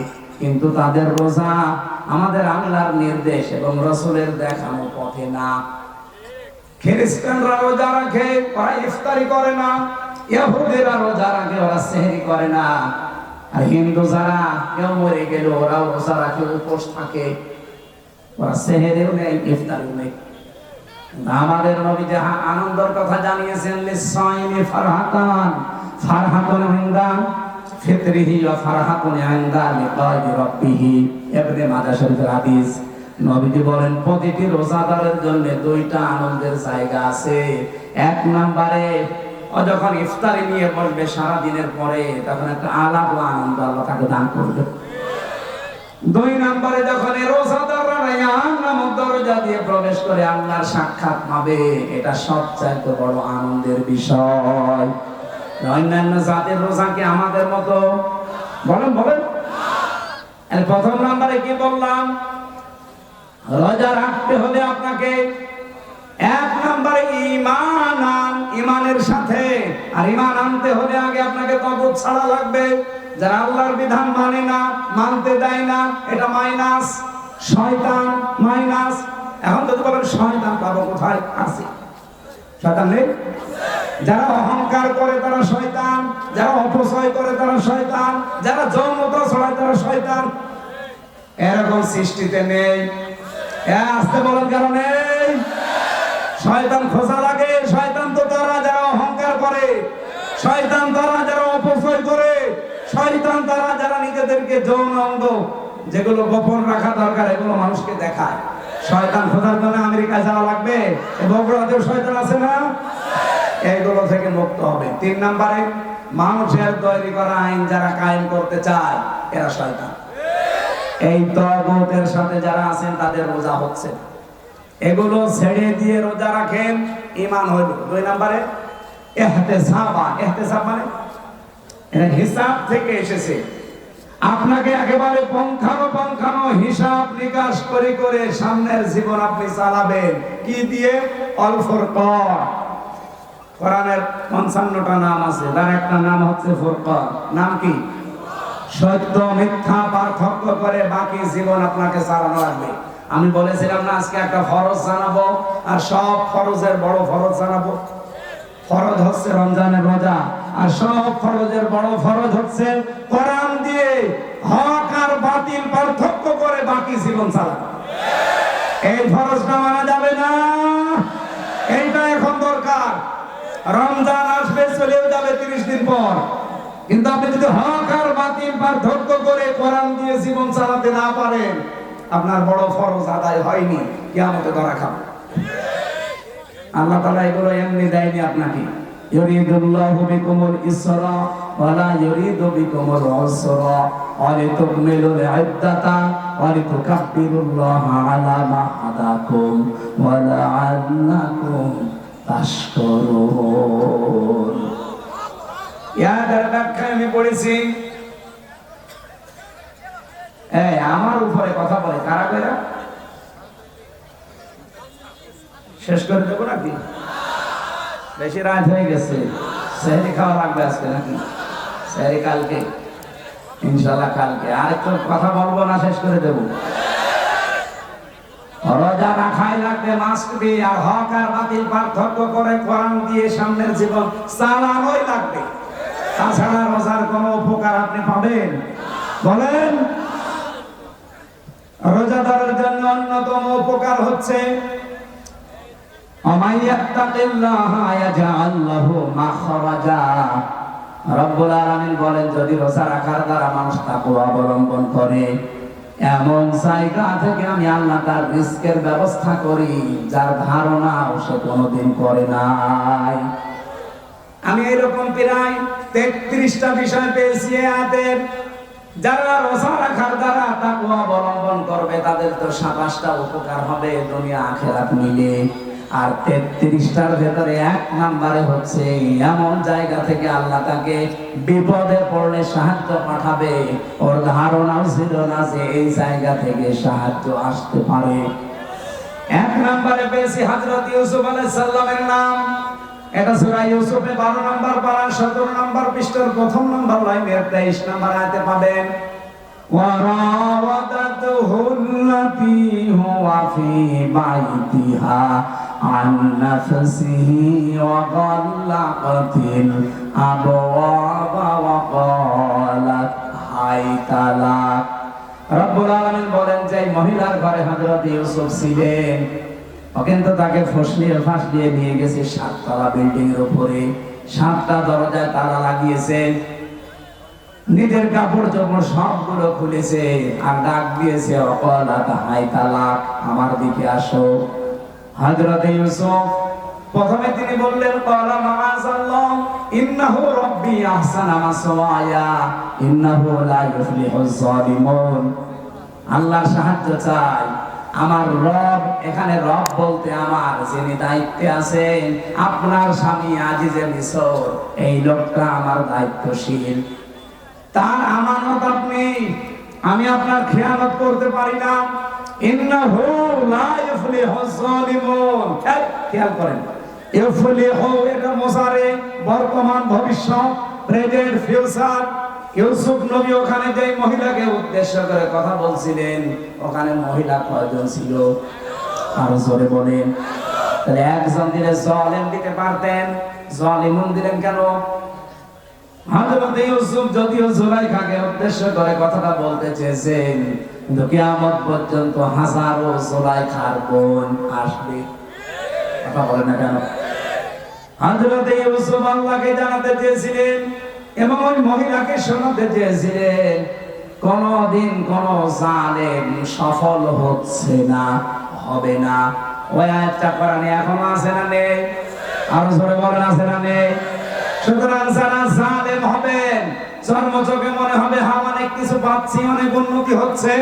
কিন্তু তাদের রোজা আমাদের আল্লাহর নির্দেশ এবং রাসূলের দেখানো পথে না। খ্রিস্টানরা রোজা রাখে, ওরা ইফতারি করে না। ইহুদিরা রোজা রাখে, ওরা সেহরি করে না। আর হিন্দু যারা কেউ মরে গেল, ওরাও রোজা রাখে, উপোস থাকে, ওরা সেহরিও নেই, ইফতারিও নেই। আমাদের নবী যে আনন্দের কথা জানিয়েছেন, লিসাইমি ফারহাতুন ইনদা ফিতরিহি ওয়া ফারহাতুন ইনদা লিকাই রাব্বিহি। ইবনে মাজাহ শরীফের হাদিস। নবীজি বলেন প্রতিটি রোজাদারের জন্য দুইটা আনন্দের জায়গা আছে। এক নম্বরে ও যখন ইফতারি নিয়ে বসবে সারা দিনের পরে, তখন একটা আলাদা আনন্দ আল্লাহ তাকে দান করবে। দুই নম্বরে যখন রোজাদাররা রায়ান নামক দরজা দিয়ে প্রবেশ করে আল্লাহর সাক্ষাৎ পাবে, এটা সবচাইতে বড় আনন্দের বিষয়। অন্যান্য জাতির রোজা কি আমাদের মতো? বলেন। প্রথম নম্বরে কি বললাম? রোজা রাখতে হলে আপনাকে এক নম্বরে ঈমান, ঈমানের সাথে। আর ঈমান আনতে হলে আগে আপনাকে তাগুত ছাড়া লাগবে। যারা আল্লাহর বিধান মানে না, মানতে দেয় না, এটা মাইনাস। শয়তান মাইনাস। এখন যদি বলেন শয়তান পাবো কোথায়? আছে, শয়তান নেই? যারা অহংকার করে তারা শয়তান, যারা অপচয় করে তারা শয়তান, যারা যৌনতা ছড়ায় তারা শয়তান। এরকম সৃষ্টিতে নেই। আসতে বলেন কেন নেই? শয়তান খোঁজা লাগে। শয়তান তো তারা যারা অহংকার শয়তান তারা যারা অপচয় করে, শয়তান তারা যারা নিজেদেরকে যৌন অঙ্গ যেগুলো গোপন রাখা দরকার এগুলো মানুষকে দেখায়। শয়তান খোঁজার জন্য আমেরিকায় যাওয়া লাগবে? বগুড়াতেও শয়তান আছে না? এইগুলো থেকে মুক্ত হবে। 3 নম্বরে, মানুষের তৈরি করা আইন যারা কায়েম করতে চায় এরা শয়তান। এই তাগুতের সাথে যারা আছেন তাদের রোজা হচ্ছে, এগুলো ছেড়ে দিয়ে রোজা রাখেন, ঈমান হইল। 2 নম্বরে ইহতিসাব। ইহতিসাব মানে এটা হিসাব থেকে এসেছে। আপনাকে একেবারে পঙ্খানো হিসাব নিকাশ করে করে সামনের জীবন আপনি চালাবেন। কি দিয়ে? আল ফুরকান। কোরআনের 55টা নাম আছে, তার একটা নাম হচ্ছে ফুরকান। নাম কি? সত্য মিথ্যা পার্থক্য করে বাকি জীবন আপনাকে চালানো লাগবে। আমি বলেছিলাম না আজকে একটা ফরজ জানাবো, আর সব ফরজের বড় ফরজ জানাবো। ফরজ হচ্ছে রমজানের রোজা, আর সব ফরজের বড় ফরজ হচ্ছে কোরআন দিয়ে হক আর বাতিল পার্থক্য করে বাকি জীবন চালানো। এই ফরজটা মানা যাবে না, এইটা এখন দরকার। রমজান আসবে, চলেও যাবে 30 দিন পর, কিন্তু আপনি যদি হক আর বাতিল পার্থক্য করে কোরআন দিয়ে জীবন চালাতে না পারেন, আপনার বড় ফরজ আদায় হয়নি, কিয়ামতে ধরা খাবে। আল্লাহ তাআলা এগুলো এমনি দেয়নি আপনাকে। ইউরিদুল্লাহু বিকুমুল ইসরা ওয়া লা ইউরিদু বিকুমুল উসরা ওয়া লিতুকমিলুল ইদ্দাতা ওয়া লিতুকাব্বিরুল্লাহা আলা মা হাদাকুম ওয়া লাআল্লাকুম তাশকুরুন। ইয়াদের ব্যাখ্যা আমি পড়েছি। এই আমার উপরে কথা বলে কারা কইরা? শেষ করে দেবো নাকি? বেশি রাত হয়ে গেছে, সেহরি খাওয়া লাগবে আজকে নাকি? সেহরি কালকে, ইনশাল্লাহ কালকে। আর একটু কথা বলবো না, শেষ করে দেবো। রোজা রাখাই লাগবে, মাস্ক দিয়ে, আর হক আর বাতিল পার্থক্য করে কোরআন দিয়ে সামনের জীবন চালানোই লাগবে। তাছাড়া রোজার কোনো উপকার আপনি পাবেন? বলেন। রোজাদারের জন্য অন্যতম উপকার হচ্ছে রব্বুল আলামিন বলেন, যদি রোজা রাখার দ্বারা মানুষ তাকওয়া অবলম্বন করে, এমন জায়গা থেকে আমি আল্লাহ তার রিজকের ব্যবস্থা করি যার ধারণাও সে কোনোদিন করে নাই। আমি এরকম প্রায় 33টা বিষয় পেয়েছি আয়াতের। যারা রোজা রাখার দ্বারা তাকওয়া অবলম্বন করবে তাদের তো 27টা উপকার হবে দুনিয়া আখিরাত মিলে। আর 33টার ভেতরে 1 নম্বরে হচ্ছে এমন জায়গা থেকে আল্লাহ তাকে বিপদে পড়লে সাহায্য পাঠাবে, ওর ধারণাও ছিল না যে এই জায়গা থেকে সাহায্য আসতে পারে। 1 নম্বরে পেয়েছি হযরত ইউসুফ আলাইহিস সালামের নাম। এটা সূরা ইউসুফে 12 নম্বর পারা 17 নম্বর পৃষ্ঠার 1 নম্বর লাইনের 23 নম্বর আয়াতে পাবেন। ওয়ারাওয়াদাতুহু আল্লাতী হুয়া ফী বাইতিহা আন নাফসিহি ওয়া গাল্লাকাতিল আবওয়াবা ওয়া ক্বালাত হাইতা লাক। রব্বুল আলামিন বলেন যে মহিলার ঘরে হযরত ইউসুফ ছিলেন, কিন্তু তাকে ফাঁসিয়ে নিয়ে গেছে 7 তলা বিল্ডিং এর উপরে, 7টা দরজায় তালা লাগিয়েছে, নিজের কাপড় চোপড় সবগুলো খুলেছে, আর ডাক দিয়েছে অকালাত হাইতা লাক, আমার দিকে আসো। হযরত ইউসুফ প্রথমে তিনি বললেন ক্বালা মাআযাল্লাহ ইন্নাহু রাব্বি আহসানা মাসওয়ায়া ইন্নাহু লা ইফলিহুজ জালিমুন। আল্লাহর সাহায্য চাই। আমার রব, এখানে রব বলতে আমার যিনি দায়িত্বে আছেন, আপনার স্বামী আজিজে মিসর, এই লোকটা আমার দায়িত্বশীল, তার আমানত আপনি, আমি আপনার খেয়ানত করতে পারি না। ইন্নাহু লা ইফলিহুজ জালিমুন। খেয়াল করেন, ইফলিহু এটা মুজারে, বর্তমান ভবিষ্যৎ, প্রেজেন্ট ফিউচার। ইউসুফ নবী ওখানে যে মহিলাকে উদ্দেশ্য করে কথা বলছিলেন, ওখানে মহিলা কয়জন ছিল? আরো জোরে বলেন। তাহলে একজন দিলে জালিম দিতে পারতেন, জালিমুন দিলেন কেন? হযরত ইউসুফ যদিও জুলাইখাকে উদ্দেশ্য করে কথাটা বলতে চেয়েছেন, কিন্তু কিয়ামত পর্যন্ত হাজারো জুলাইখার বোন আসবে। কথা বলে না কেন? হযরত ইউসুফ আল্লাহকে জানাতে চেয়েছিলেন এবং ওই মহিলাকে শোনাতে চেয়েছিলেন, কোনদিন কোন জালেম সফল হচ্ছে না, হবে না। ওই আয়াতটা কোরআনে এখনো আছে না নেই? আরো জোরে বলেন, আছে না নেই? সুতরাং যারা জালেম হবেন, চর্মচোখে মনে হবে অনেক কিছু পাচ্ছি, অনেক উন্নতি হচ্ছে,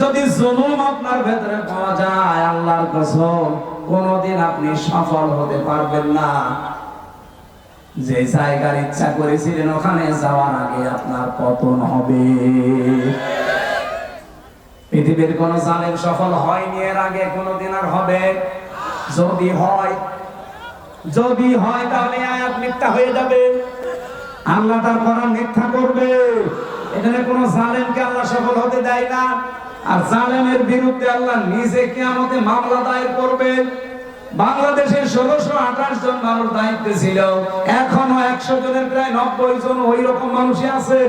যদি জুলুম আপনার ভেতরে পাওয়া যায়, আল্লাহর কসম কোনদিন আপনি সফল হতে পারবেন না। যে জায়গার ইচ্ছা করেছিলেন ওখানে যাওয়ার আগে আপনার পতন হবে। পৃথিবীর কোন জালেম সফল হয়নি এর আগে, কোনদিন আর হবে। যদি হয় তাহলে আয়াত মিথ্যা হয়ে যাবে, আল্লাহ তার কোরআন মিথ্যা করবে। এখানে কোন জালেমকে আল্লাহ সফল হতে দেয় না। আর জালেমের বিরুদ্ধে আল্লাহ নিজে কিয়ামতে মামলা দায়ের করবে। বাংলাদেশে 1628 জন মানুষ দায়িত্বে ছিল, এখনো 100 জনের প্রায় 90 জন ওই রকম মানুষই আছে,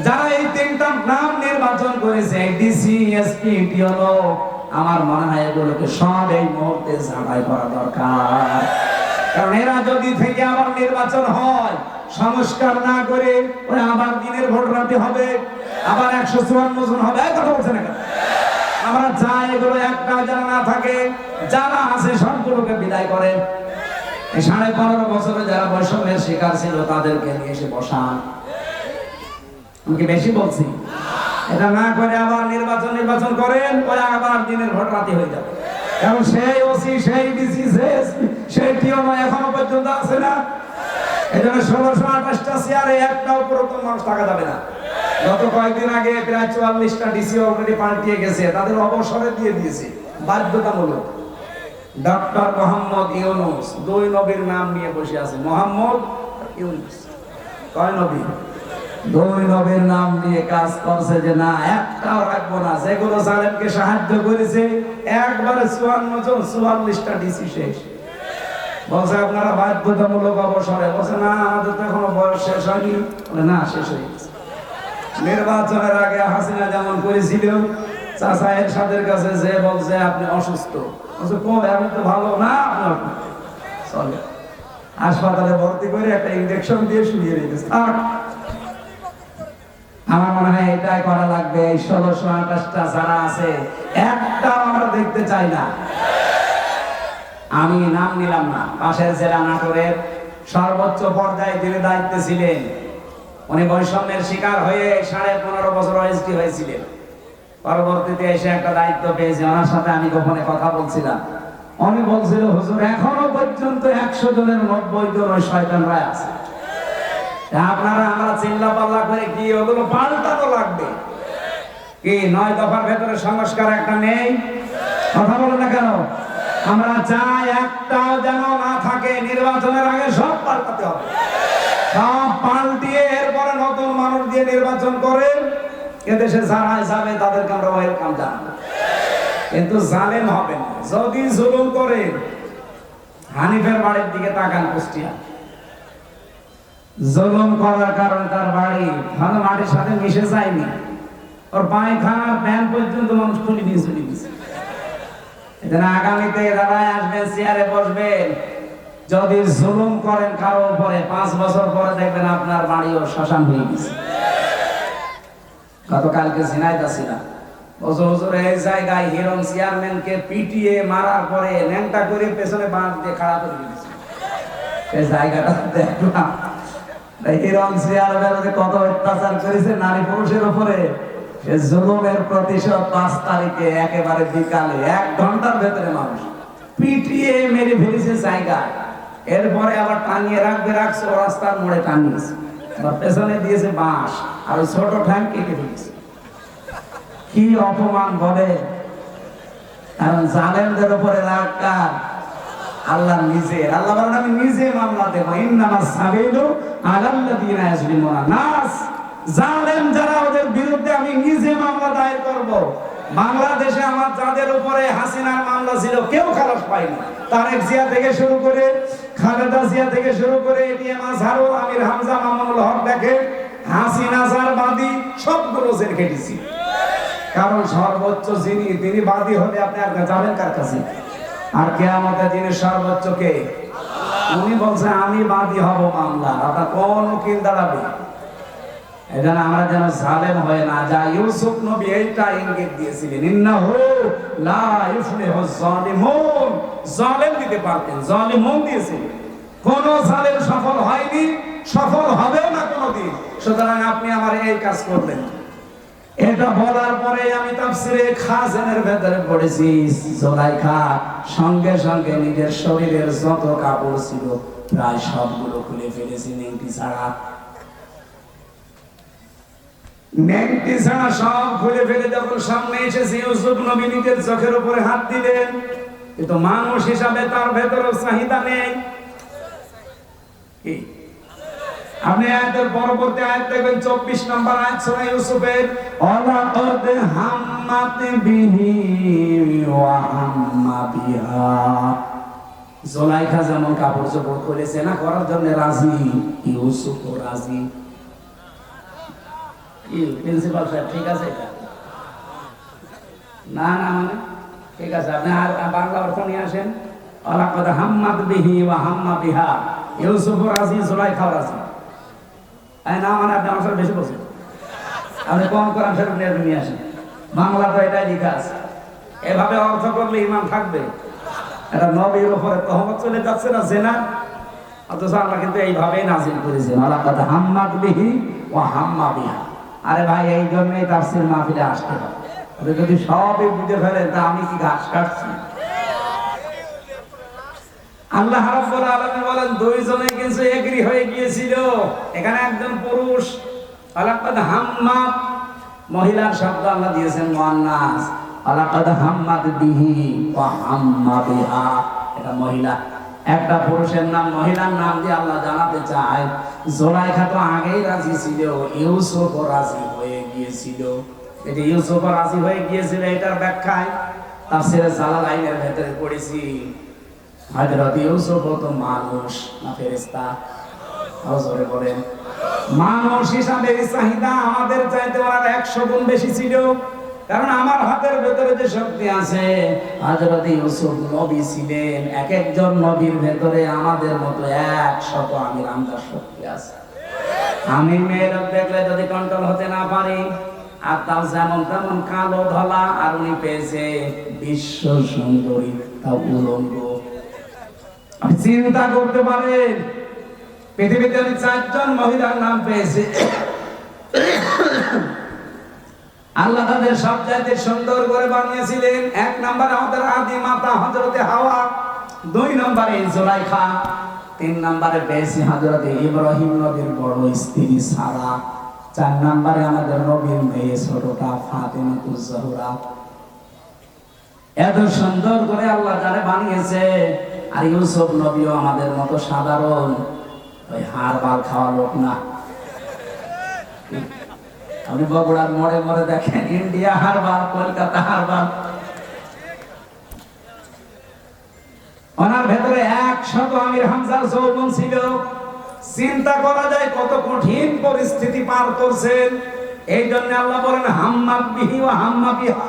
যারা এই তিনটা নাম নির্বাচন করেছে, ডিসি, এসপি, টিওনো। আমার মনে হয় এগুলোকে সব এই মুহূর্তে ঝাঁটাই করা দরকার। কারণ এরা যদি থেকে আবার নির্বাচন হয়, সংস্কার না করে ওই আবার দিনের ভোট রাতে হবে, আবার 154 জন হবে, কথা বলছে না কেন? আমরা চাই এগুলো একটা যেন না থাকে, যারা আছে সবগুলোকে বিদায় করে। এই 15.5 বছরে যারা বৈষম্যের শিকার ছিল তাদেরকে নিয়ে এসে বসান। আমি কি বেশি বলছি? এটা না করে আবার নির্বাচন করেন, ওই আবার দিনের ভোট রাতে হয়ে যাবে। কারণ সেই ওসি, সেই ডিসি, সেই টিওনো এখনো পর্যন্ত আছে না। এই জন্য 1628টা চেয়ারে একটাও পুরাতন মানুষ থাকা যাবে না। গত কয়েকদিন আগে প্রায় 44টা ডিসি অলরেডি পাল্টিয়ে গেছে, তাদের অবসরে দিয়ে দিয়েছে বাধ্যতামূলক। ডক্টর মোহাম্মদ ইউনূস, 2 নবীর নাম নিয়ে বসে আছে। মোহাম্মদ ইউনূস, কয় নবী? 2 নবীর নাম নিয়ে কাজ করছে যে না একটাও রাখবো না। যেগুলো জালেমকে সাহায্য করেছে একবারে 54 জন, 44টা ডিসি শেষ। বলছে আপনারা বাধ্যতামূলক অবসরে। বলছে না, আমাদের তো এখনো বয়স শেষ হয়নি। না, শেষ হয়ে গেছে। নির্বাচনের আগে হাসিনা যেমন করেছিল, চাচা এরশাদের কাছে যে বলছে আপনি অসুস্থ, বলছে কই আমি তো ভালো না, আপনার চলে হাসপাতালে ভর্তি করে একটা ইনজেকশন দিয়ে শুয়ে রেখেছে। আমার মনে হয় এটাই করা লাগবে। এই 1628টা যারা আছে একটাও আমরা দেখতে চাই না। আমি নাম নিলাম না, পাশের জেলা নাটোরের সর্বোচ্চ পর্যায়ে যিনি দায়িত্বে ছিলেন, উনি বৈষম্যের শিকার হয়ে 15.5 বছর ওএসডি হয়েছিলেন। পরবর্তীতে এসে একটা দায়িত্ব পেয়েছে, ওনার সাথে আমি গোপনে কথা বলছিলাম। উনি বলছিল হুজুর এখনো পর্যন্ত 100 জনের 90 জন ওই শয়তানরা আছে। আপনারা আমরা চিল্লা পাল্লা করে কি ওগুলো পাল্টানো লাগবে কি? 9 দফার ভেতরে সংস্কার একটা নেই, কথা বলে না কেন? আমরা চাই একটাও যেন না থাকে। নির্বাচনের আগে সব পাল্টাতে হবে, সব পাল্টিয়ে এরপরে নতুন মানুষ দিয়ে নির্বাচন করে এদেশে যারা যাবে তাদেরকে আমরা ওয়েলকাম জানাবো। কিন্তু জালেম হবেন না। যদি জুলুম করে, হানিফের বাড়ির দিকে তাকান, কুষ্টিয়া জুলুম করার কারণে তার বাড়ি ভালো মাটির সাথে মিশে যায়নি, ওর পায়খানার প্যান পর্যন্ত মানুষ খুলে নিয়ে চলে গেছে। এজন্য আগামীতে যারা আসবেন চেয়ারে বসবেন, যদি জুলুম করেন কারো উপরে, 5 বছর পরে দেখবেন আপনার বাড়িও শ্মশান হয়ে গেছে। গতকালকে ঝিনাইদহ ছিলাম, হুজুর এই জায়গায় হিরণ চেয়ারম্যানকে পিটিয়ে মারার পরে ন্যাংটা করে পেছনে বাঁশ দিয়ে খাড়া করে দিয়েছে। এই জায়গাটা দেখলাম, হিরণ চেয়ারম্যান কত অত্যাচার করেছে নারী পুরুষের উপরে। জুলুমের প্রতিশোধ 5 তারিখে একেবারে বিকালে 1 ঘন্টার ভেতরে মানুষ পিটিয়ে মেরে ফেলেছে জায়গায়। এরপরে আবার টানিয়ে রাখছে ও রাস্তার মোড়ে টানিয়েছে, পেছনে দিয়েছে বাঁশ আর ওই ছোট ঠ্যাং কেটে ফেলেছে। কি অপমান বলে! কারণ জালেমদের উপরে রাগ কার? আল্লাহ নিজে। আল্লাহ বলেন আমি নিজে মামলা দেব। ইন্নামাস সাবিলু আলাল্লাযিনা ইয়াজলিমুনা নাস। জালেম যারা ওদের বিরুদ্ধে আমি নিজে মামলা দায়ের করব। বাংলাদেশে আমার যাদের উপরে হাসিনার মামলা ছিল কেউ খালাস পায়নি। তারেক জিয়া থেকে শুরু করে, খালেদা জিয়া থেকে শুরু করে, এটিএম আজহারুল, আমির হামজা, মামুনুল হক, দেখে হাসিনা যার বাদী সবগুলো জেল খেটেছি। কারণ সর্বোচ্চ যিনি, তিনি বাদী হলে আপনি আর যাবেন কার কাছে? আর কিয়ামতে যিনি সর্বোচ্চ কে? উনি বলছে আমি বাদী হব মামলা, অর্থাৎ কোন উকিল দাঁড়াবে। এজন্য আমরা যেন জালেম হয়ে না যাই। ইউসুফ নবী এইটা ইঙ্গিত দিয়েছিলেন, ইন্নাহু লা ইউফলিহু যালিমুন, জালেম দিতে পারতেন, জালিমুন দিয়েছিলেন। কোন জালেম সফল হয়নি, সফল হবেও না কোনোদিন। সুতরাং আপনি আমার এই কাজ করবেন। এটা বলার পরে আমি তাফসীরে খাজানের ভেতরে পড়েছি, জুলাইখা সঙ্গে সঙ্গে নিজের শরীরের যত কাপড় ছিল প্রায় সবগুলো খুলে ফেলেছি, নেংটি ছাড়া। নেংটি ছাড়া সব খুলে ফেলে যখন সামনে এসেছে, ইউসুফ নবী নিজের চোখের উপরে হাত দিলেন। কিন্তু মানুষ হিসাবে তার ভেতরে চাহিদা নেই। কি আপনি আয়াতের পরবর্তী আয়াত দেখবেন, 24 নম্বর আয়াত সূরা ইউসুফের, ওয়ালাকাদ হাম্মাত বিহি ওয়া হাম্মা বিহা। জুলাইখা যেমন কাপড় চোপড় খুলে সেনা করার জন্য রাজি, ইউসুফও রাজি। কি প্রিন্সিপাল সাহেব ঠিক আছে এটা? না না মানে ঠিক আছে, আপনি আর বাংলা অর্থ নিয়ে আসেন। ওয়ালাকাদ হাম্মাত বিহি ওয়া হাম্মা বিহা, ইউসুফও রাজি, জুলাইখাও রাজি। না মানে আপনি আমার সাথে বেশি বলছেন, আপনি কম কোরআন শরীফ নিয়ে আসেন। বাংলা তো এটাই লেখা আছে, এভাবে অর্থ করলে ইমান থাকবে। এটা নবীর উপরে তহমত চলে যাচ্ছে না জেনা, অথচ আল্লাহ কিন্তু এইভাবেই নাজিল করেছেন, ওয়ালাকাদ হাম্মাত বিহি ওয়া হাম্মা বিহা। আরে ভাই, এই জন্যই তাফসীর মাহফিলে আসতে হবে। আপনি যদি সবই বুঝে ফেলেন তা আমি কি ঘাস কাটছি? আল্লাহ রাব্বুল আলামিন বলেন দুইজনে কিন্তু এগ্রি হয়ে গিয়েছিল। এখানে একজন পুরুষ, ওয়ালাকাদ হাম্মাত মহিলার শব্দ আল্লাহ দিয়েছেন মুআন্নাস, ওয়ালাকাদ হাম্মাত বিহি ওয়া হাম্মা বিহা এটা মহিলা। একটা পুরুষের নাম মহিলার নাম দিয়ে আল্লাহ জানাতে চায়, জুলাইখা তো আগেই রাজি ছিল, ইউসুফও রাজি হয়ে গিয়েছিল। এটা ইউসুফও রাজি হয়ে গিয়েছিল, এটার ব্যাখ্যায় তাফসীরে জালালাইনের ভেতরে পড়েছি, হযরত ইউসুফ তো মানুষ না ফেরেশতা? জোরে বলেন। মানুষ হিসাবে চাহিদা আমাদের চাইতে ওনার 100 গুণ বেশি ছিল। কারণ আমার হাতের ভেতরে যে শক্তি আছে, হযরত ইউসুফ নবী ছিলেন, এক একজন নবীর ভেতরে আমাদের মতো 100 আমির আমদার শক্তি আছে। আমি মেয়ের দেখলে যদি কন্ট্রোল হতে না পারি, আর তাও যেমন তেমন কালো ধলা, আর উনি পেয়েছে বিশ্ব সুন্দরী, তাও উলঙ্গ। আপনি চিন্তা করতে পারেন, পৃথিবীতে আমি 4 জন মহিলার নাম পেয়েছি, আল্লাহ তাদের সব চাইতে সুন্দর করে বানিয়েছিলেন। 1 নম্বরে আমাদের আদি মাতা হযরতে হাওয়া, 2 নম্বরে জুলাইখা, 3 নম্বরে পেয়েছি হযরতে ইব্রাহিম নবীর বড় স্ত্রী সারা, 4 নম্বরে আমাদের নবীর মেয়ে ছোটটা ফাতেমাতুজ জোহরা। এত সুন্দর করে আল্লাহ যারে বানিয়েছে। আর ইউসুফ নবীও আমাদের মতো সাধারণ ওই হাড় বাল খাওয়া লোক না। আপনি বগুড়ার মোড়ে মোড়ে দেখেন ইন্ডিয়া হারবাল, কলকাতা হারবাল, ওনার ভেতরে 100 আমির হামজার যৌবন ছিল। চিন্তা করা যায় কত কঠিন পরিস্থিতি পার করছেন। এই জন্য আল্লাহ বলেন হাম্মাত বিহি ওয়া হাম্মা বিহা।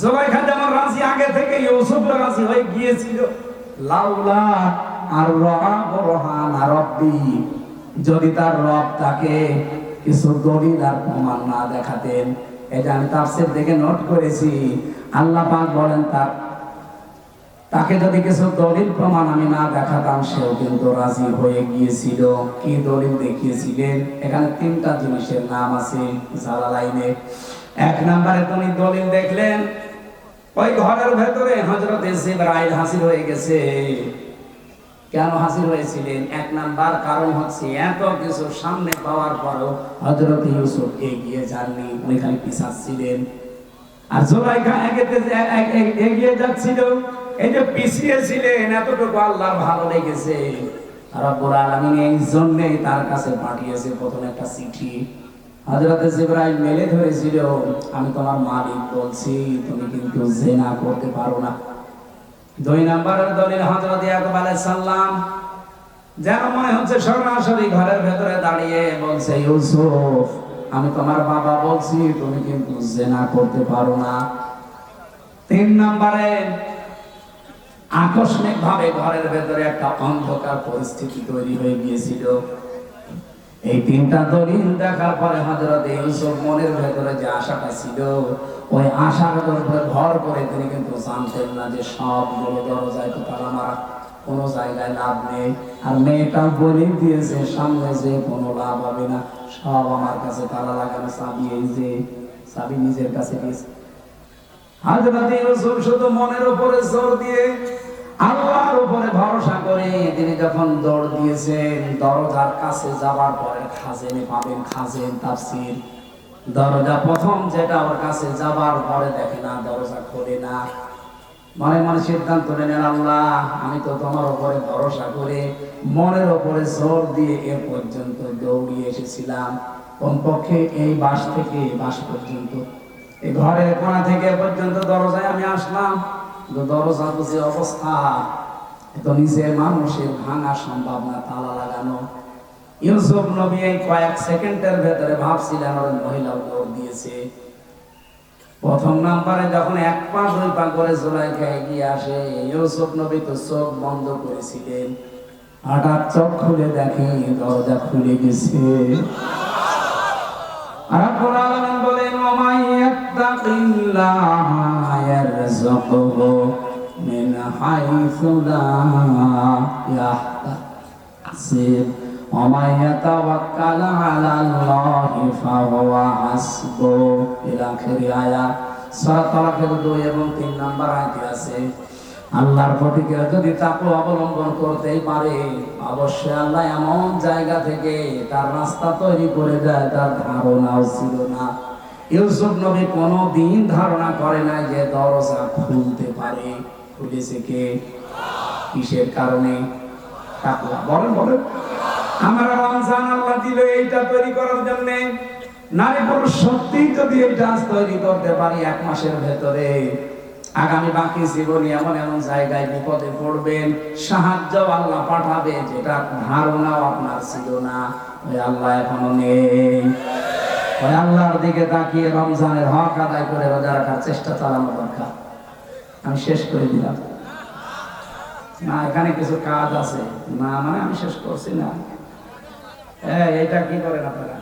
জুলাইখা যেমন রাজি আগে থেকে, ইউসুফ রাজি হয়ে গিয়েছিল। লাউলা আর রাআ বুরহানা রাব্বি, যদি তার রব তাকে কিছু দলিল আর প্রমাণ না দেখাতেন। এটা আমি তাফসীর থেকে নোট করেছি। আল্লাহ পাক বলেন তাকে যদি কিছু দলিল প্রমাণ আমি না দেখাতাম, সেও কিন্তু রাজি হয়ে গিয়েছিল। কি দলিল দেখিয়েছিলেন? এখানে 3টা জিনিসের নাম আছে জালালাইনে। 1 নম্বরে তুমি দলিল দেখলেন, ওই ঘরের ভেতরে হযরত জিবরাইল হাজির হয়ে গেছে। কেন হাজির হয়েছিলেন? 1 নাম্বার কারণ হচ্ছে এত কিছু সামনে পাওয়ার পরও হযরত ইউসুফ এগিয়ে যাননি, উনি খালি পিছাচ্ছিলেন। আর জুলাইখা এগিয়ে যাচ্ছিল, এই যে পিছিয়ে ছিলেন, এতটুকু আল্লাহর ভালো লেগেছে। রব্বুল আলামিন এই জন্যই তার কাছে পাঠিয়েছে প্রথম একটা চিঠি। হযরত জিবরাইল মেলে ধরেছিল, আমি তোমার মালিক বলছি, তুমি কিন্তু জিনা করতে পারো না। 2 নম্বরের দলিল হযরত ইয়াকুব আলাইহিস সালাম, যেন মনে হচ্ছে সরাসরি ঘরের ভেতরে দাঁড়িয়ে বলছে, ইউসুফ আমি তোমার বাবা বলছি, তুমি কিন্তু জিনা করতে পারো না। 3 নম্বরে আকস্মিক ভাবে ঘরের ভেতরে একটা অন্ধকার পরিস্থিতি তৈরি হয়ে গিয়েছিল। এই তিনটা দলিল দেখার পরে হযরত ইউসুফ মনের ভেতরে যে আশাটা ছিল, ওই আশার উপরে ভর করে তিনি কিন্তু জানতেন না যে সবগুলো দরজায় তো তালা মারা, কোনো জায়গায় লাভ নেই। আর মেয়েটা বলে দিয়েছে সামনে যে কোনো লাভ হবে না, সব আমার কাছে তালা লাগানো, চাবি এই যে চাবি নিজের কাছে দিয়েছে। হযরত ইউসুফ শুধু মনের উপরে জোর দিয়ে আল্লাহর উপরে ভরসা করে তিনি যখন দৌড় দিয়েছেন, দরজার কাছে যাবার পরে খাজেনে পাবেন, খাজেন তাফসীর, দরজা প্রথম যেটা ওর কাছে যাবার পরে দেখে না, দরজা খোলে না। মনে মনে সিদ্ধান্ত নেন, আল্লাহ আমি তো তোমার উপরে ভরসা করে মনের উপরে জোর দিয়ে এ পর্যন্ত দৌড়িয়ে এসেছিলাম, কমপক্ষে এই বাস থেকে বাস পর্যন্ত, এই ঘরের কোণা থেকে পর্যন্ত দরজায় আমি আসলাম, দরজা বুঝে অবস্থা তো নিচে মানুষের ভাঙা সম্ভব না, তালা লাগানো। ইউসুফ নবী এই কয়েক সেকেন্ডের ভেতরে ভাবছিলেন ওই মহিলা দৌড় দিয়েছে। প্রথম নাম্বারে যখন এক পা দুই পা করে জুলাইখা এগিয়ে আসে, ইউসুফ নবী তো চোখ বন্ধ করেছিলেন, হঠাৎ চোখ খুলে দেখে দরজা খুলে গেছে। রব্বুল আলামিন বলেন, ওয়া মাইয়াত্তাকিল্লাহা ইয়ারযুকহু মিন হাইসু লা ইয়াহতাসিব ওয়া মাইয়াতাওয়াক্কাল আলাল্লাহি ফাহুয়া হাসবুহ। ইলা আখির আয়াত। সূরা তালাকের 2 এবং 3 নম্বর আয়াতে আছে, আল্লাহর প্রতি কেউ যদি তাকওয়া অবলম্বন করতেই পারে, অবশ্যই আল্লাহ এমন জায়গা থেকে তার রাস্তা তৈরি করে দেয় তার ধারণাও ছিল না। ইউসুফ নবী কোনোদিন ধারণা করে না যে দরজা খুলতে পারে। খুলেছে কে? কিসের কারণে? তাকওয়া। বলেন বলেন। আমরা রমজান আল্লাহ দিল এইটা তৈরি করার জন্য। নারী পুরুষ সত্যি যদি এইটা তৈরি করতে পারি 1 মাসের ভেতরে, আগামী বাকি জীবনে এমন এমন জায়গায় বিপদে পড়বেন, সাহায্য আল্লাহ পাঠাবে যেটা ধারণাও আপনার ছিল না। ওই আল্লাহ এখনো নেই। ওই আল্লাহর দিকে তাকিয়ে রমজানের হক আদায় করে রোজা রাখার চেষ্টা চালানো দরকার। আমি শেষ করে দিলাম না, এখানে কিছু কাজ আছে না, মানে আমি শেষ করছি না। এটা কি করেন আপনারা?